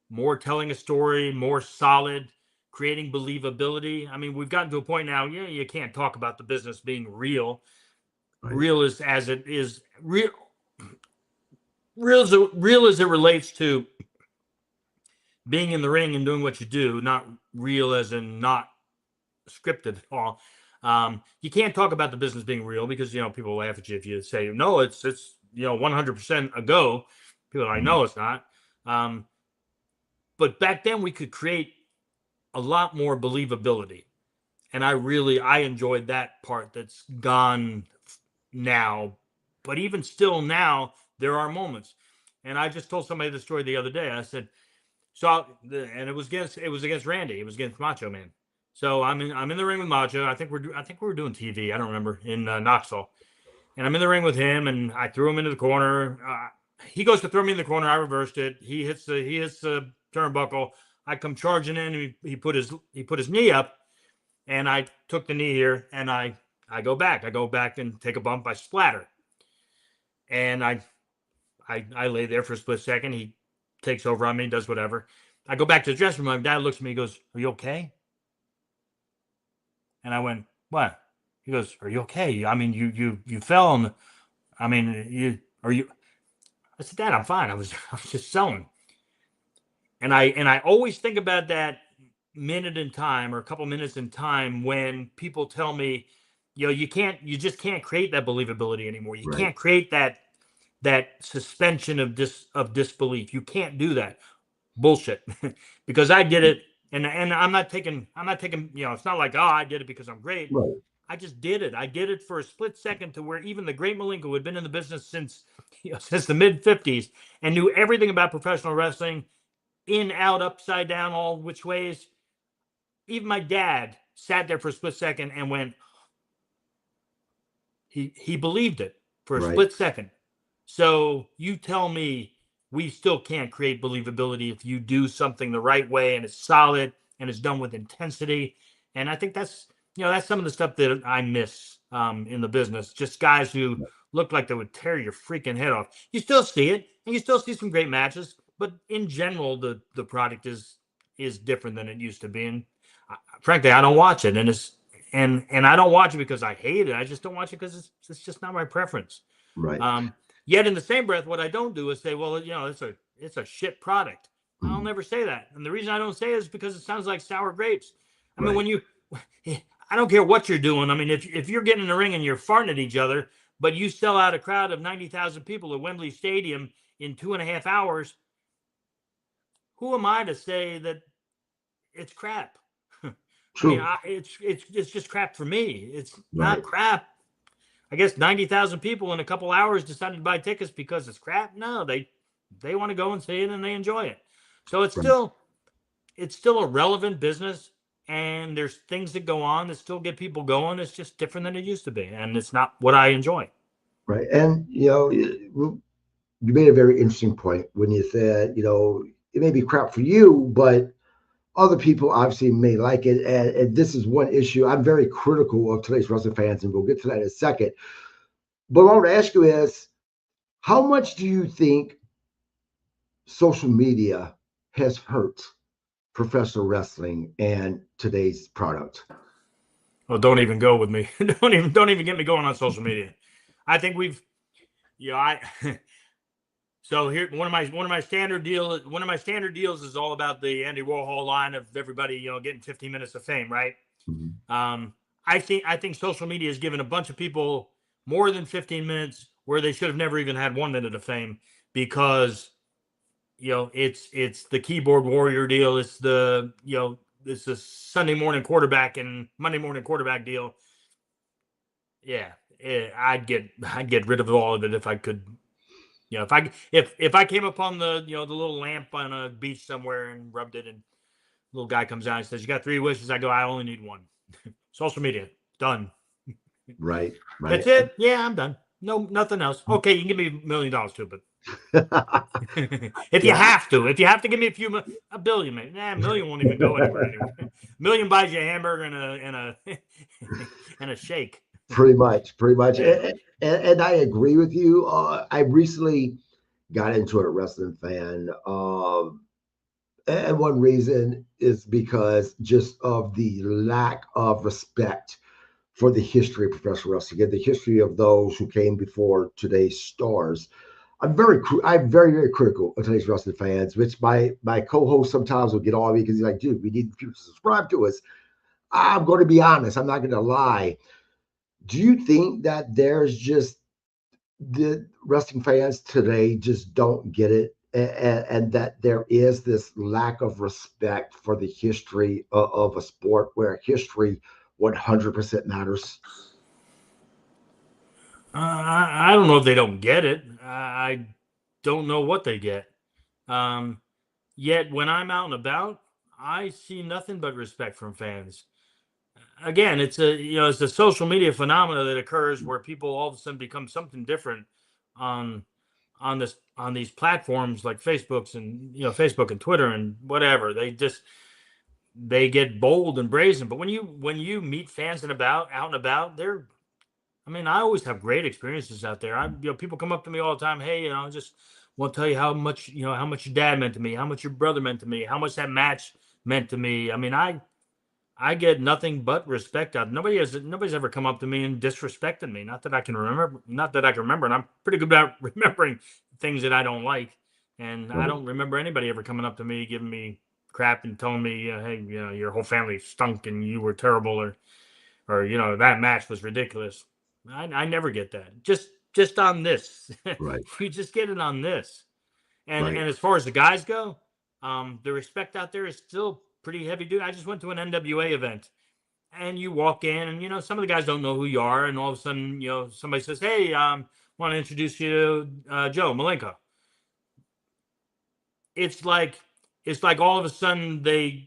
more telling a story, more solid, creating believability. I mean, we've gotten to a point now, you can't talk about the business being real. Right. Real is as it is real as it relates to being in the ring and doing what you do, not real as in not scripted at all. You can't talk about the business being real because people laugh at you if you say no, it's 100% a go. People are like, Mm. no, it's not. Um, but back then we could create a lot more believability, and I enjoyed that part that's gone now. But even still now, there are moments. And I just told somebody the story the other day. I said, and it was against Randy. It was against Macho Man. So I'm in the ring with Macho. I think we were doing TV. I don't remember in Knoxville. And I'm in the ring with him, and I threw him into the corner. he goes to throw me in the corner. I reversed it. He hits the turnbuckle. I come charging in. He put his knee up, and I took the knee here, and I go back. I go back and take a bump. I splatter, and I lay there for a split second. He takes over on me, does whatever. I go back to the dressing room. My dad looks at me. He goes, "Are you okay?" And I went, "What?" He goes, "Are you okay? I mean, you fell, and I mean, are you?" I said, "Dad, I'm fine. I was just selling." And I always think about that minute in time or a couple minutes in time when people tell me, you just can't create that believability anymore. You Right. can't create that suspension of disbelief. You can't do that. Bullshit. Because I did it, and I'm not taking, it's not like, oh, I did it because I'm great. Right. I just did it. I did it for a split second to where even the great Malenko, who had been in the business since since the mid 50s and knew everything about professional wrestling, in, out, upside down, all which ways. Even my dad sat there for a split second and went, he believed it for a Right. split second. So you tell me we still can't create believability if you do something the right way and it's solid and it's done with intensity. And I think that's some of the stuff that I miss in the business. Just guys who look like they would tear your freaking head off. You still see it, and you still see some great matches, but in general, the product is different than it used to be. And frankly, I don't watch it, and I don't watch it because I hate it. I just don't watch it because it's just not my preference. Right. Yet in the same breath, what I don't do is say, well, it's a shit product. I'll Mhm. never say that. And the reason I don't say it is because it sounds like sour grapes. I mean, Right. I don't care what you're doing. I mean, if you're getting in the ring and you're farting at each other, but you sell out a crowd of 90,000 people at Wembley Stadium in 2.5 hours, who am I to say that it's crap? I mean, True. it's just crap for me. It's not Right. crap. I guess 90,000 people in a couple hours decided to buy tickets because it's crap. No, they want to go and see it and they enjoy it. So Right. it's still a relevant business, and there's things that go on that still get people going. It's just different than it used to be, and it's not what I enjoy. Right. And you made a very interesting point when you said, it may be crap for you, but other people obviously may like it. And this is one issue. I'm very critical of today's wrestling fans, and we'll get to that in a second. But what I want to ask you is, how much do you think social media has hurt professional wrestling and today's product? Well, don't even go with me. Don't even get me going on social media. I think we've, I So here, one of my standard deals is all about the Andy Warhol line of everybody, getting 15 minutes of fame, right? Mhm. Um, I think social media has given a bunch of people more than 15 minutes where they should have never even had 1 minute of fame because it's the keyboard warrior deal, it's the Sunday morning quarterback and Monday morning quarterback deal. Yeah, I'd get rid of all of it if I could. If I came upon the little lamp on a beach somewhere and rubbed it, and little guy comes out and says, "You got 3 wishes?" I go, "I only need one." Social media done. Right. Right. That's it. Yeah, I'm done. No, nothing else. Okay, you can give me $1 million too, but Yeah. if you have to give me a billion, maybe. Nah, a million won't even go anywhere anyway. A million buys you a hamburger and a and a shake. Pretty much. Pretty much. Yeah. And I agree with you. I recently got into a wrestling fan. And one reason is because just of the lack of respect for the history of professional wrestling and the history of those who came before today's stars. I'm very, very critical of today's wrestling fans, which my co-host sometimes will get on me because he's like, dude, we need people to subscribe to us. I'm going to be honest. I'm not going to lie. Do you think that there's just the wrestling fans today just don't get it, and that there is this lack of respect for the history of a sport where history 100% matters? I don't know if they don't get it. I don't know what they get. Um, Yet when I'm out and about, I see nothing but respect from fans. Again, it's a social media phenomena that occurs where people all of a sudden become something different on on these platforms like Facebook and Twitter and whatever. They get bold and brazen. But when you meet fans out and about, I always have great experiences out there. People come up to me all the time. Hey, I just want to tell you how much your dad meant to me, how much your brother meant to me, how much that match meant to me. I get nothing but respect out. Nobody's ever come up to me and disrespected me. Not that I can remember. And I'm pretty good about remembering things that I don't like. And I don't remember anybody ever coming up to me giving me crap and telling me, hey, your whole family stunk and you were terrible, or that match was ridiculous. I never get that. Just on this. Right. You just get it on this. And Right. and as far as the guys go, the respect out there is still pretty heavy dude. I just went to an NWA event, and you walk in, and some of the guys don't know who you are, and all of a sudden, somebody says, "Hey, want to introduce you to Joe Malenko." It's like all of a sudden they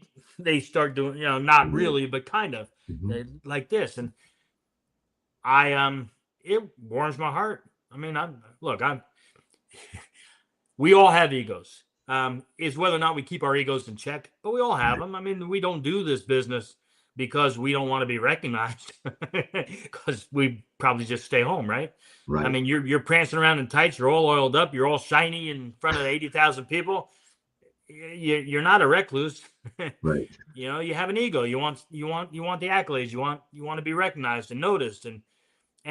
start doing, not really, but kind of like this, and it warms my heart. We all have egos. Is whether or not we keep our egos in check, but we all have them. We don't do this business because we don't want to be recognized, because we probably just stay home, right? Right. You're prancing around in tights, you're all oiled up, you're all shiny in front of 80,000 people. You're not a recluse. Right. You have an ego. You want the accolades. You want to be recognized and noticed, and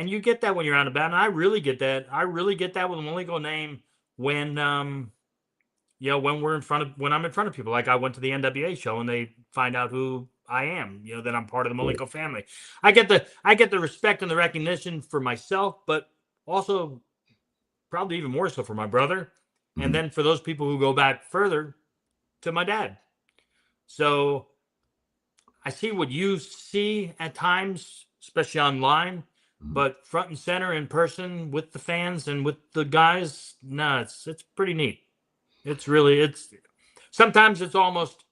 you get that when you're out and about. And I really get that. I really get that with the Malenko name when when I'm in front of people. Like I went to the NWA show and they find out who I am, that I'm part of the Malenko family. I get the respect and the recognition for myself, but also probably even more so for my brother. And then for those people who go back further to my dad. So I see what you see at times, especially online, but front and center in person with the fans and with the guys, it's pretty neat. Sometimes it's almost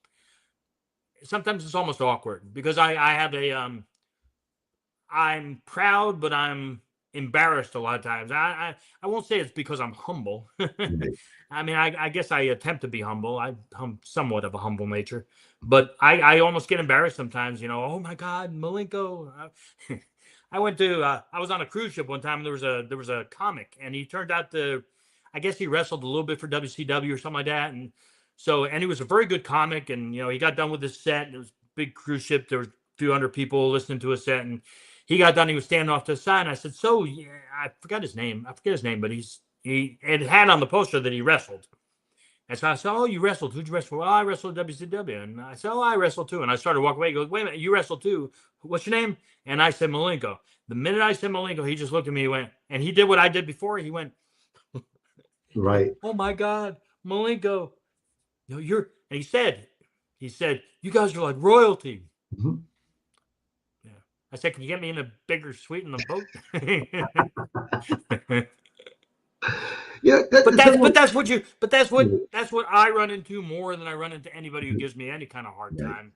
awkward because I have I'm proud, but I'm embarrassed a lot of times. I won't say it's because I'm humble. Right. I guess I attempt to be humble. I'm somewhat of a humble nature, but I almost get embarrassed sometimes. Oh my God, Malenko. I was on a cruise ship one time, and there was a comic, and he turned out I guess he wrestled a little bit for WCW or something like that, and he was a very good comic, and he got done with his set. And it was a big cruise ship. There was a few hundred people listening to his set, and he got done. He was standing off to the side. And I said, "So, yeah, I forget his name, but he had on the poster that he wrestled." And so I said, "Oh, you wrestled? Who'd you wrestle?" "Well, I wrestled WCW." And I said, "Oh, I wrestled too." And I started walking away. He goes, "Wait a minute, you wrestled too? What's your name?" And I said, "Malenko." The minute I said Malenko, he just looked at me. He went, and he did what I did before. He went, Right. "Oh my God, Malenko! You're." And he said, "You guys are like royalty." Yeah. I said, "Can you get me in a bigger suite in the boat?" Yeah. That's what I run into more than I run into anybody who gives me any kind of hard Right. time.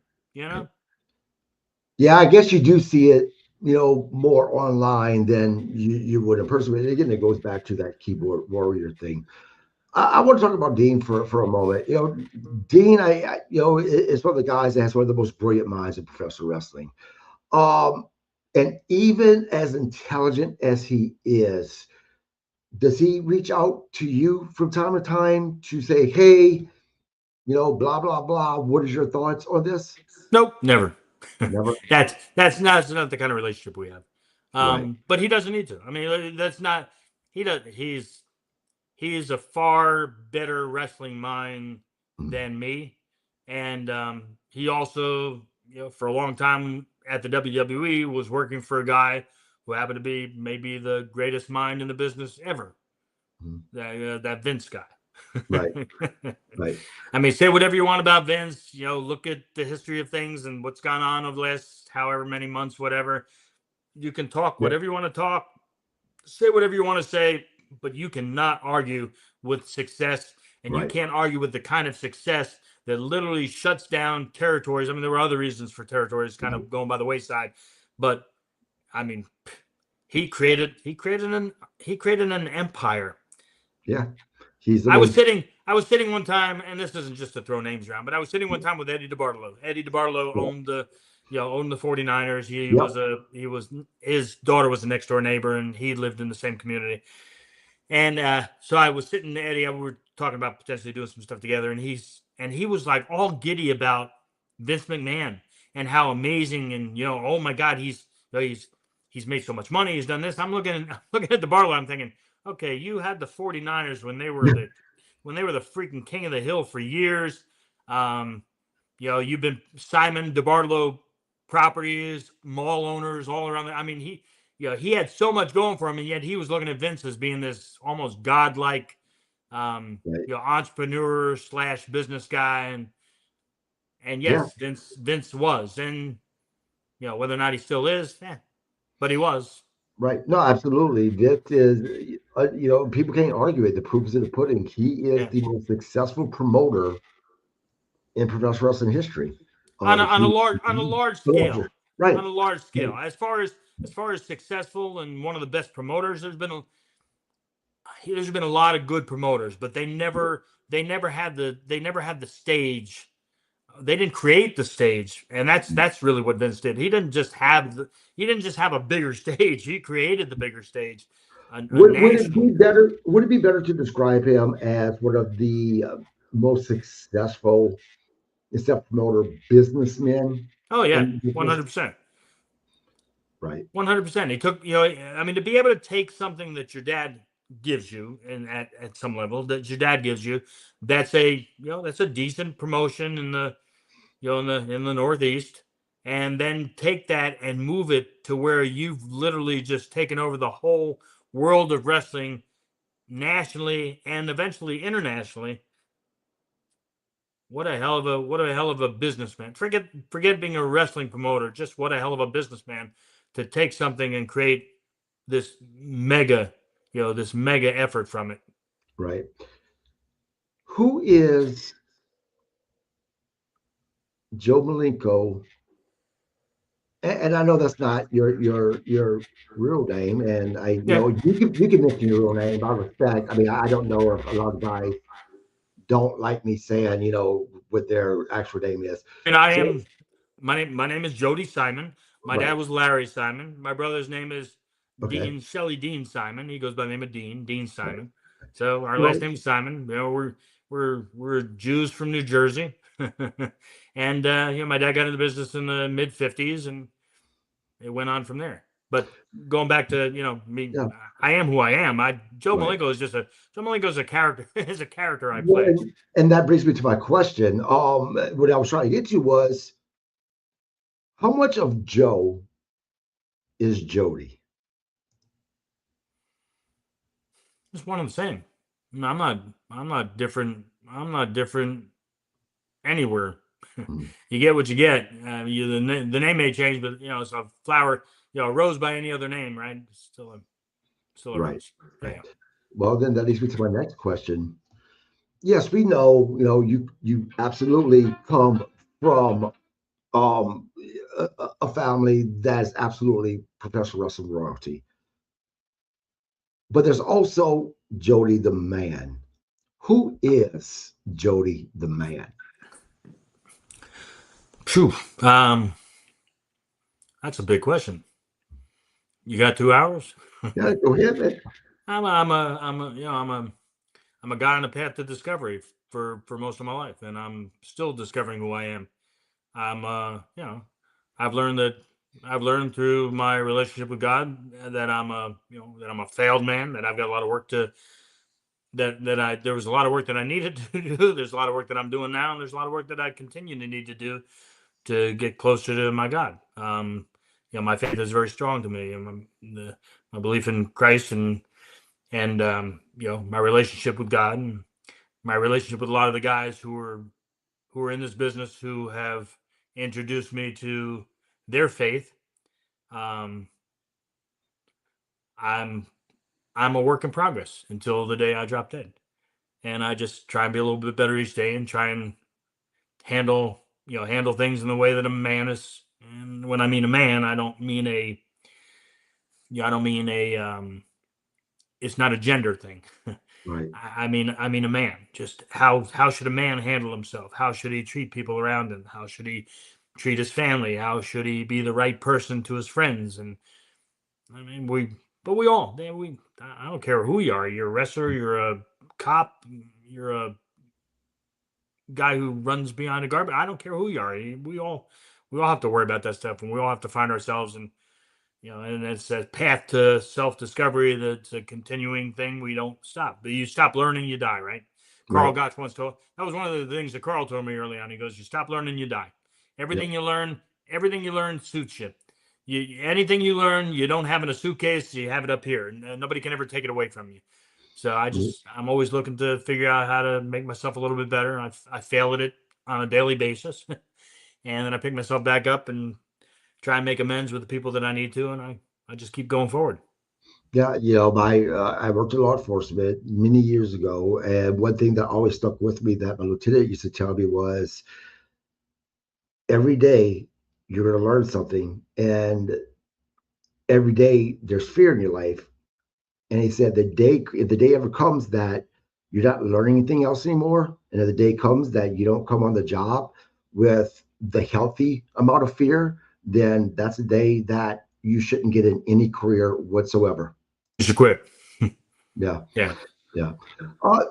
Yeah, I guess you do see it, more online than you would in person. And again, it goes back to that keyboard warrior thing. I want to talk about Dean for a moment. Dean, is one of the guys that has one of the most brilliant minds in professional wrestling. Um, and even as intelligent as he is, does he reach out to you from time to time to say, "Hey, blah blah blah. What is your thoughts on this?" Nope, never. Never. That's not the kind of relationship we have. Right. But he doesn't need to. That's not. He does. He's a far better wrestling mind than me, and he also, for a long time at the WWE, was working for a guy who happened to be maybe the greatest mind in the business ever. That Vince guy. Right. Right. Say whatever you want about Vince. Look at the history of things and what's gone on over the last however many months, whatever. You can talk Yeah. whatever you want to talk, say whatever you want to say, but you cannot argue with success, and you Right. can't argue with the kind of success that literally shuts down territories. There were other reasons for territories kind of going by the wayside, but he created an empire Yeah, he's the I was most. sitting. I was sitting one time, and this isn't just to throw names around, but I was sitting one time with Eddie DeBartolo. Eddie DeBartolo Yeah. owned the, owned the 49ers. Yep. His daughter was a next door neighbor, and he lived in the same community. And so I was sitting, Eddie. We were talking about potentially doing some stuff together, and he was like all giddy about Vince McMahon and how amazing, and oh my God, he's made so much money. He's done this. Looking at the Barlow. I'm thinking, okay, you had the 49ers when they were the freaking king of the hill for years. Um, you've been Simon DeBartolo properties, mall owners all around. I mean, he had so much going for him, and yet he was looking at Vince as being this almost godlike, Right. entrepreneur slash business guy, and Yeah. yes, Vince was, and whether or not he still is, but he was. Right. No, absolutely. This is, people can't argue it. The proof is in the pudding. He is Yeah. the most successful promoter in professional wrestling history. on a, on a He, large on a large scale. right. On a large scale, Right. as far as successful and one of the best promoters, there's been a lot of good promoters, but they never had the stage. They didn't create the stage, and that's really what Vince did. He didn't just have a bigger stage. He created the bigger stage, a Would it be national. better? Would it be better to describe him as one of the most successful, except promoter, businessmen Oh yeah, in one business? hundred percent. Right. 100%. He took, I mean, to be able to take something that your dad gives you, and at some level that your dad gives you, that's a decent promotion in the, in the Northeast, and then take that and move it to where you've literally just taken over the whole world of wrestling nationally and eventually internationally. What a hell of a businessman. Forget being a wrestling promoter. Just what a hell of a businessman to take something and create this mega effort from it. Right. Who is Joe Malenko? And I know that's not your real name, and I Yeah, you can mention your real name. I respect. I mean, I don't know if a lot of guys don't like me saying what their actual name is. and I So am. My name is Jody Simon. My dad right. was Larry Simon. My brother's name is Okay. Dean Simon. He goes by the name of Dean Right. Simon. So our last Right. name is Simon. We're Jews from New Jersey, and my dad got into the business in the mid '50s, and it went on from there. But going back to me, Yeah. I am who I am. Right. Joe Malenko is a character. Is a character I Well, play. and that brings me to my question. What I was trying to get to was how much of Joe is Jody? It's one and the same. No, I'm not different. I'm not different anywhere. Hmm. You get what you get. The name may change, but it's a flower. A rose by any other name, right? It's still a Right. rose. Yeah, Right. yeah. Well, then that leads me to my next question. Yes, we know, you absolutely come from um, a family that's absolutely professional wrestling royalty. But there's also Jody the man. Who is Jody the man? Phew. Um, that's a big question. You got 2 hours? Yeah, go ahead, man. I'm a guy on a path to discovery for most of my life, and I'm still discovering who I am. I'm I've learned that I've learned through my relationship with God that I'm a failed man, that I've got a lot of work to that I there was a lot of work that I needed to do. There's a lot of work that I'm doing now, and there's a lot of work that I continue to need to do to get closer to my God. My faith is very strong to me, and my belief in Christ, and my relationship with God, and my relationship with a lot of the guys who are in this business, who have introduced me to their faith. Um, I'm I'm a work in progress until the day I drop dead, and I just try and be a little bit better each day, and try and handle things in the way that a man is. And when I mean a man, I don't mean a it's not a gender thing. Right. I mean, a man. Just how should a man handle himself? How should he treat people around him? How should he treat his family? How should he be the right person to his friends? And I mean, we all, I don't care who you are. You're a wrestler. You're a cop. You're a guy who runs behind a garbage. I don't care who you are. We all have to worry about that stuff, and we all have to find ourselves, and and it's a path to self discovery. That's a continuing thing. We don't stop. But you stop learning, you die. Right? Carl Right. Gotch once told. That was one of the things that Carl told me early on. He goes, "You stop learning, you die. Yep. Everything you learn suits you. Anything you learn, you don't have in a suitcase. You have it up here, and nobody can ever take it away from you." So I'm always looking to figure out how to make myself a little bit better. I fail at it on a daily basis, and then I pick myself back up and try and make amends with the people that I need to, and I just keep going forward. Yeah, my I worked in law enforcement many years ago, and one thing that always stuck with me that my lieutenant used to tell me was every day you're going to learn something, and every day there's fear in your life. And he said if the day ever comes that you're not learning anything else anymore, and if the day comes that you don't come on the job with the healthy amount of fear, then that's a day that you shouldn't get in any career whatsoever. You should quit. Yeah, Yeah. yeah. Uh,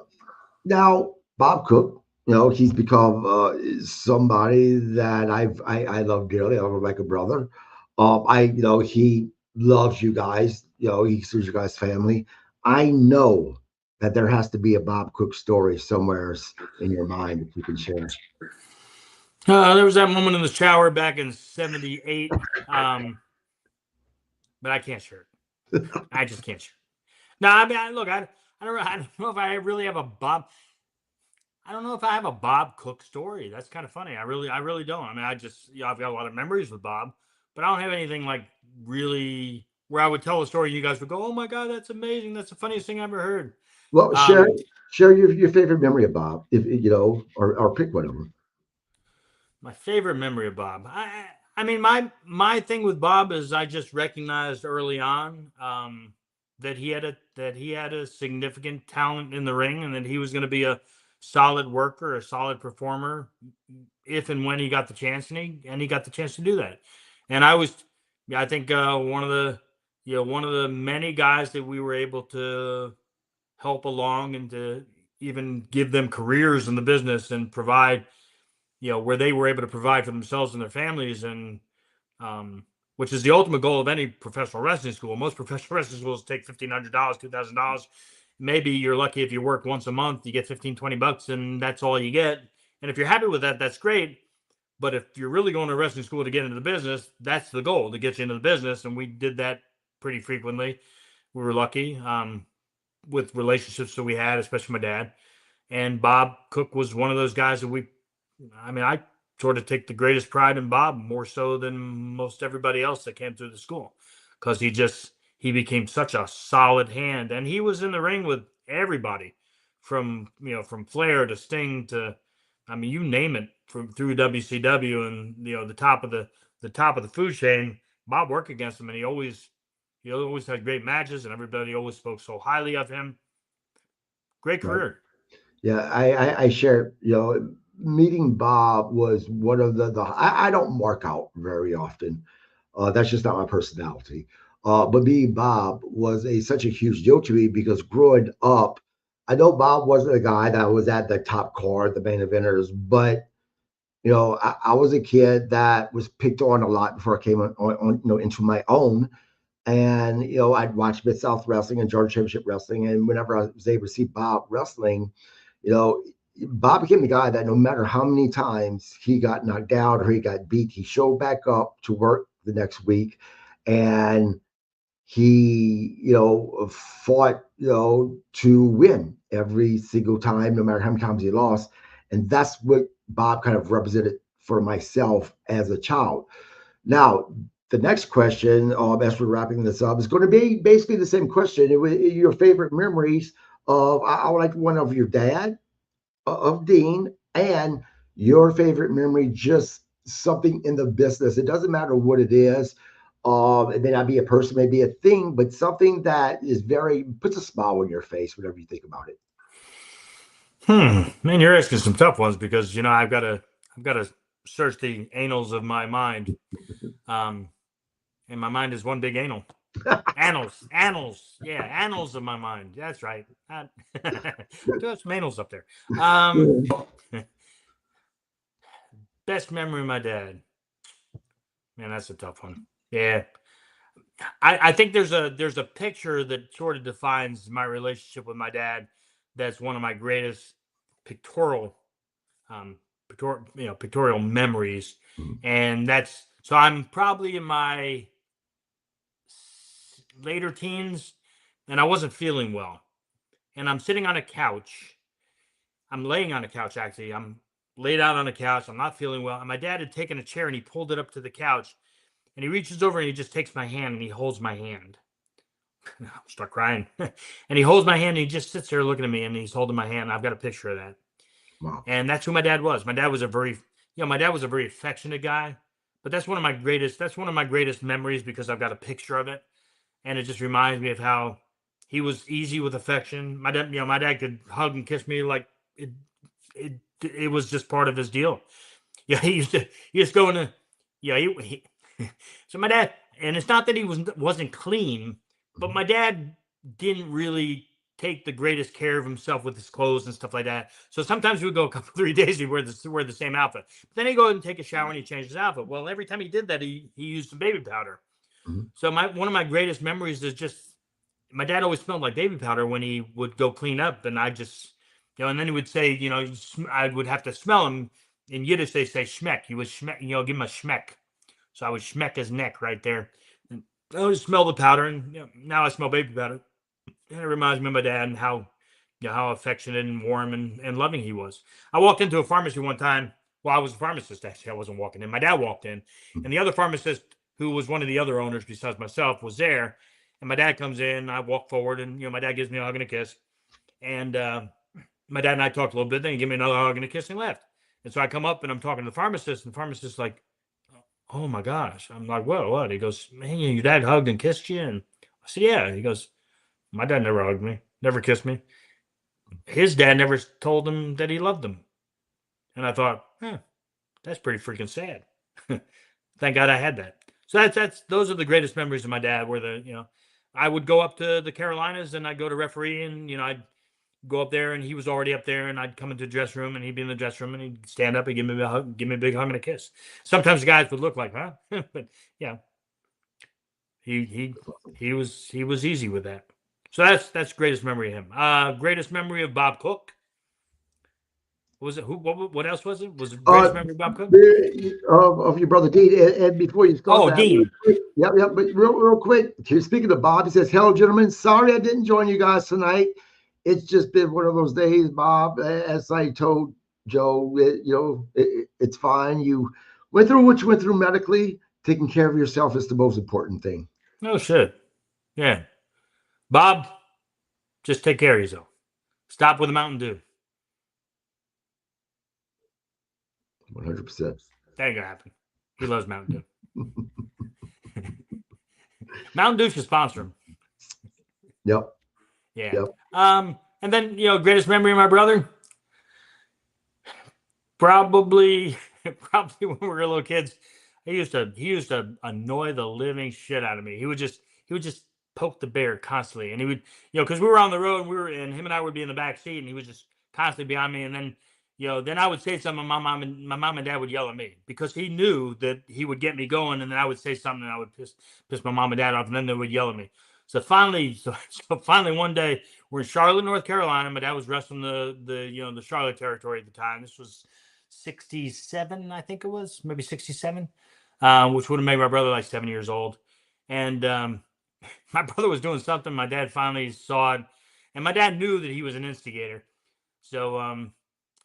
Now, Bob Cook, he's become somebody that I love dearly. I love him like a brother. He loves you guys. He considers you guys family. I know that there has to be a Bob Cook story somewhere in your mind that you can share. There was that moment in the shower back in '78, but I can't share it. I just can't share it. No, I mean, look, I don't know if I really have a Bob. I don't know if I have a Bob Cook story. That's kind of funny. I really don't. I mean, I've got a lot of memories with Bob, but I don't have anything like really where I would tell a story and you guys would go, "Oh my god, that's amazing! That's the funniest thing I ever heard." Well, share Um, share your favorite memory of Bob, if or pick one of them. my favorite memory of Bob. I mean, my thing with Bob is I just recognized early on that he had a significant talent in the ring, and that he was going to be a solid worker, a solid performer, if and when he got the chance, and he got the chance to do that. And I think one of the many guys that we were able to help along and to even give them careers in the business and provide where they were able to provide for themselves and their families, and which is the ultimate goal of any professional wrestling school. Most professional wrestling schools take $1,500, $2,000. Maybe you're lucky if you work once a month, you get 15, $20, and that's all you get. And if you're happy with that, that's great. But if you're really going to wrestling school to get into the business, that's the goal, to get you into the business. And we did that pretty frequently. We were lucky with relationships that we had, especially my dad. And Bob Cook was one of those guys that I sort of take the greatest pride in Bob, more so than most everybody else that came through the school, because he became such a solid hand, and he was in the ring with everybody, from Flair to Sting to, I mean, you name it, from through WCW, and the top of the food chain. Bob worked against him, and he always had great matches, and everybody always spoke so highly of him. Great Right. career. Yeah, I share, meeting Bob was one of I don't mark out very often. That's just not my personality. But meeting Bob was such a huge deal to me because growing up, I know Bob wasn't a guy that was at the top card, the main eventers, but I was a kid that was picked on a lot before I came into my own. And I'd watch Mid South Wrestling and Georgia Championship Wrestling, and whenever I was able to see Bob wrestling, you know, Bob became the guy that no matter how many times he got knocked out or he got beat, he showed back up to work the next week, and he fought to win every single time, no matter how many times he lost. And that's what Bob kind of represented for myself as a child. Now, the next question, as we're wrapping this up, is going to be basically the same question. Your favorite memories of, I would like one of your dad, of Dean, and your favorite memory, just something in the business. It doesn't matter what it is. It may not be a person, maybe a thing, but something that is very puts a smile on your face whenever you think about it. Man, you're asking some tough ones because I've got to search the annals of my mind. Um, and my mind is one big anal. Annals, yeah, annals of my mind. That's right. Do have some annals up there. Um, best memory of my dad. Man, that's a tough one. Yeah, I think there's a picture that sort of defines my relationship with my dad. That's one of my greatest pictorial, pictorial memories, Mhm. and that's so I'm probably in my later teens, and I wasn't feeling well, and I'm sitting on a couch. I'm laying on a couch actually. I'm laid out on a couch. I'm not feeling well, and my dad had taken a chair and he pulled it up to the couch, and he reaches over and he just takes my hand and he holds my hand. I start crying. And he holds my hand and he just sits there looking at me and he's holding my hand. I've got a picture of that. Wow. And that's who my dad was. My dad was a very, my dad was a very affectionate guy. But that's one of my greatest memories because I've got a picture of it. And it just reminds me of how he was easy with affection. My dad could hug and kiss me like it, it was just part of his deal. Yeah, he used to go in the, yeah, so my dad, and it's not that he wasn't clean, but Mhm. my dad didn't really take the greatest care of himself with his clothes and stuff like that. So sometimes we would go a couple 3 days, he'd wear the same outfit. But then he'd go and take a shower and he changed his outfit. Well, every time he did that, he used some baby powder. Mhm. So my one of my greatest memories is just my dad always smelled like baby powder when he would go clean up, and I just, and then he would say, I would have to smell him. In Yiddish, they say schmeck. He was schmeck, give him a schmeck. So I would schmeck his neck right there. And I would smell the powder, and now I smell baby powder. And it reminds me of my dad and how affectionate and warm and loving he was. I walked into a pharmacy one time. Well, I was a pharmacist actually. I wasn't walking in. My dad walked in, and the other pharmacist, who was one of the other owners besides myself, was there. And my dad comes in. I walk forward, and my dad gives me a hug and a kiss. And my dad and I talked a little bit. Then he gave me another hug and a kiss and left. And so I come up and I'm talking to the pharmacist, and the pharmacist's like, "Oh my gosh!" I'm like, "What? What?" He goes, "Man, your dad hugged and kissed you." And I said, "Yeah." He goes, "My dad never hugged me, never kissed me. His dad never told him that he loved him." And I thought, that's pretty freaking sad. Thank God I had that. So that's those are the greatest memories of my dad. Where I would go up to the Carolinas and I'd go to referee, and I'd go up there and he was already up there, and I'd come into the dress room and he'd be in the dress room and he'd stand up and give me a hug, give me a big hug and a kiss. Sometimes the guys would look like, huh? But yeah, he he he was easy with that. So that's greatest memory of him. Greatest memory of Bob Cook. Was it who? What else was it? Was it greatest Uh, memory of Bob Cook? of your brother Dean, and before you start Oh, that, real Dean. quick, yep, but real quick. Speaking of Bob, he says, "Hello, gentlemen. Sorry I didn't join you guys tonight. It's just been one of those days, Bob. As I told Joe, it's fine. You went through what you went through medically. Taking care of yourself is the most important thing." Oh shit. Yeah, Bob. Just take care of yourself. Stop with the Mountain Dew. 100%. That ain't gonna happen. He loves Mountain Dew. Mountain Dew should sponsor him. Yep. Yeah. Yep. And then greatest memory of my brother. Probably, probably when we were little kids, he used to annoy the living shit out of me. He would just poke the bear constantly, and he would, because we were on the road, and and him and I would be in the back seat, and he would just constantly be on me, and then, then I would say something, and my mom and dad would yell at me because he knew that he would get me going, and then I would say something, and I would piss my mom and dad off, and then they would yell at me. So finally one day we're in Charlotte, North Carolina. My dad was wrestling the Charlotte territory at the time. This was 67, I think it was, maybe 67, which would have made my brother like 7 years old. And my brother was doing something. My dad finally saw it, and my dad knew that he was an instigator. So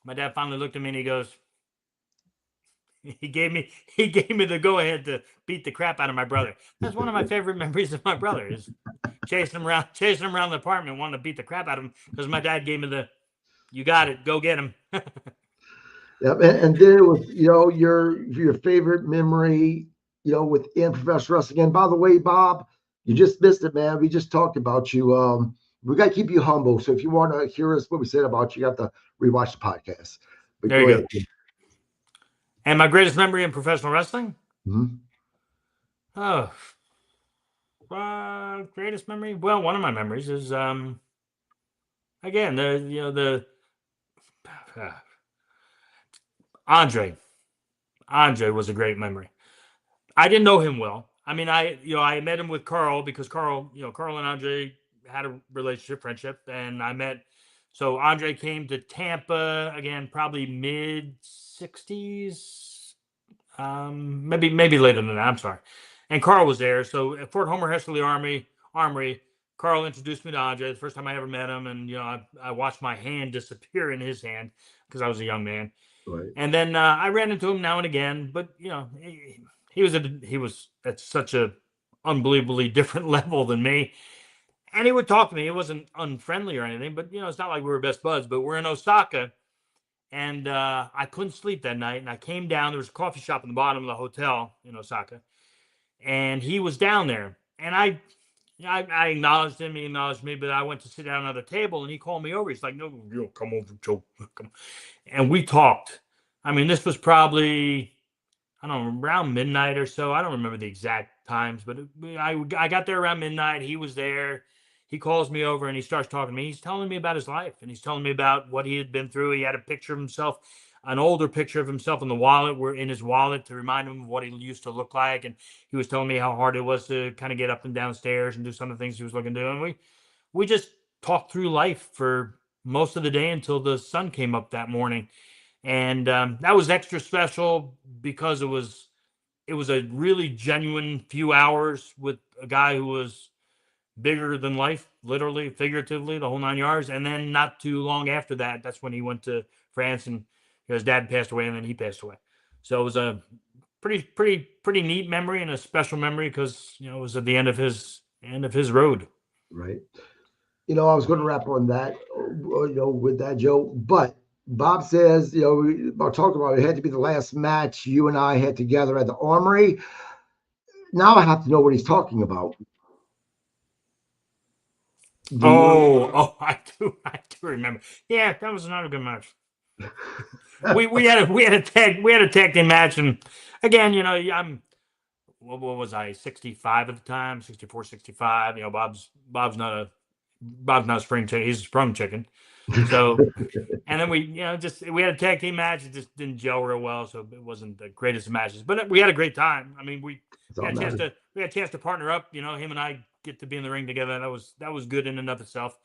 my dad finally looked at me and he goes, he gave me the go ahead to beat the crap out of my brother. That's one of my favorite memories of my brother is chasing him around the apartment, wanting to beat the crap out of him because my dad gave me the, you got it, go get him. Yep. And then it was, your favorite memory, within professional wrestling. And by the way, Bob, you just missed it, man. We just talked about you. We got to keep you humble. So if you want to hear us what we said about you, you have to rewatch the podcast. But There go you ahead. go. And my greatest memory in professional wrestling? Mm-hmm. Oh, greatest memory? Well, one of my memories is again the uh, Andre. Andre was a great memory. I didn't know him well. I mean, I met him with Carl because Carl and Andre had a relationship, friendship, and I met. So Andre came to Tampa again, probably mid-60s, maybe later than that. I'm sorry. And Carl was there. So at Fort Homer Hesterly Armory, Carl introduced me to Andre. The first time I ever met him, and I watched my hand disappear in his hand because I was a young man. Right. And then I ran into him now and again, but he was at such a unbelievably different level than me. And he would talk to me. It wasn't unfriendly or anything, but it's not like we were best buds. But we're in Osaka, and I couldn't sleep that night. And I came down. There was a coffee shop in the bottom of the hotel in Osaka, and he was down there. And I acknowledged him. He acknowledged me, but I went to sit down at a table, and he called me over. He's like, "No, come over, Joe." And we talked. I mean, this was probably, I don't know, around midnight or so. I don't remember the exact times, but I got there around midnight. He was there. He calls me over and he starts talking to me. He's telling me about his life and he's telling me about what he had been through. He had a picture of himself, an older picture of himself in the wallet, in his wallet to remind him of what he used to look like. And he was telling me how hard it was to kind of get up and downstairs and do some of the things he was looking to do. And we just talked through life for most of the day until the sun came up that morning. And that was extra special because it was a really genuine few hours with a guy who was bigger than life, literally, figuratively, the whole 9 yards. And then not too long after that, that's when he went to France and his dad passed away and then he passed away. So it was a pretty neat memory and a special memory because it was at the end of his road. Right. I was going to wrap on that, with that, Joe. But Bob says, about talking about it had to be the last match you and I had together at the Armory. Now I have to know what he's talking about. I do remember. Yeah, that was another good match. we had a tag team match, and again, I'm what was I 65 at the time, 64, 65. Bob's not a spring chicken; he's a sprung chicken. So, and then we had a tag team match. It just didn't gel real well, so it wasn't the greatest of matches. But we had a great time. I mean, we had a chance to partner up. Him and I get to be in the ring together. That was good in and of itself.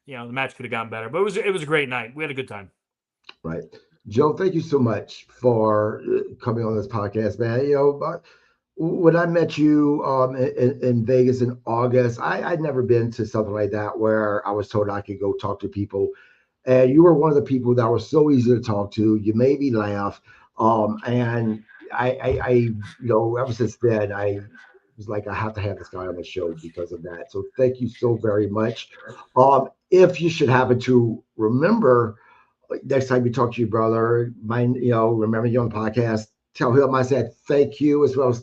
The match could have gone better, but it was a great night. We had a good time. Right. Joe, thank you so much for coming on this podcast, man. When I met you in Vegas in August, I'd never been to something like that where I was told I could go talk to people. And you were one of the people that were so easy to talk to. You made me laugh. And I ever since then, I was like, I have to have this guy on the show because of that. So thank you so very much. If you should happen to remember, next time you talk to your brother, remember you on the podcast, tell him I said thank you as well for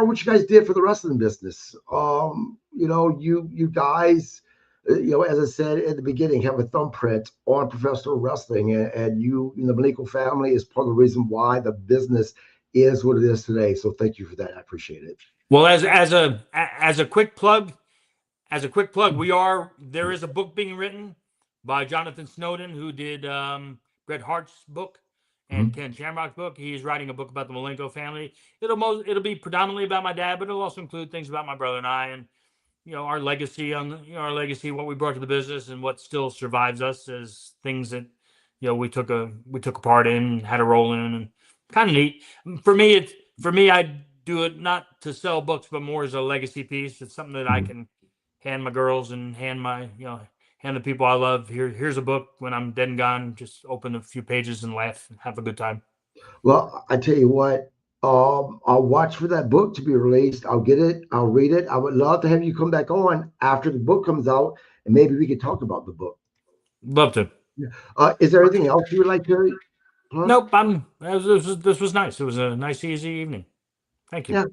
what you guys did for the wrestling business. You guys, as I said at the beginning, have a thumbprint on professional wrestling, and you, the Malenko family, is part of the reason why the business is what it is today. So thank you for that. I appreciate it. Well, as a quick plug, there is a book being written by Jonathan Snowden, who did Bret Hart's book and Ken Shamrock's book. He's writing a book about the Malenko family. It'll be predominantly about my dad, but it'll also include things about my brother and I, and our legacy what we brought to the business, and what still survives us as things that we took a part in, had a role in, and kind of neat. For me, I do it not to sell books, but more as a legacy piece. It's something that I can hand my girls and hand the people I love. Here's a book. When I'm dead and gone, just open a few pages and laugh and have a good time. Well, I tell you what, I'll watch for that book to be released. I'll get it. I'll read it. I would love to have you come back on after the book comes out, and maybe we could talk about the book. Love to. Is there anything else you would like to Huh? Nope. This was nice. It was a nice, easy evening. Thank you. Yeah.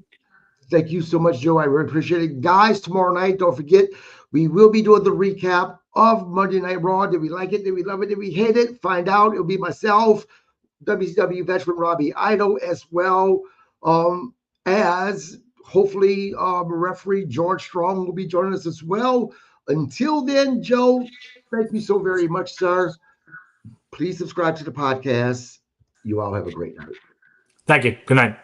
Thank you so much, Joe. I really appreciate it. Guys, tomorrow night, don't forget, we will be doing the recap of Monday Night Raw. Did we like it? Did we love it? Did we hate it? Find out. It'll be myself, WCW veteran Robbie Idol, as well as hopefully referee George Strong will be joining us as well. Until then, Joe, thank you so very much, sir. Please subscribe to the podcast. You all have a great night. Thank you. Good night.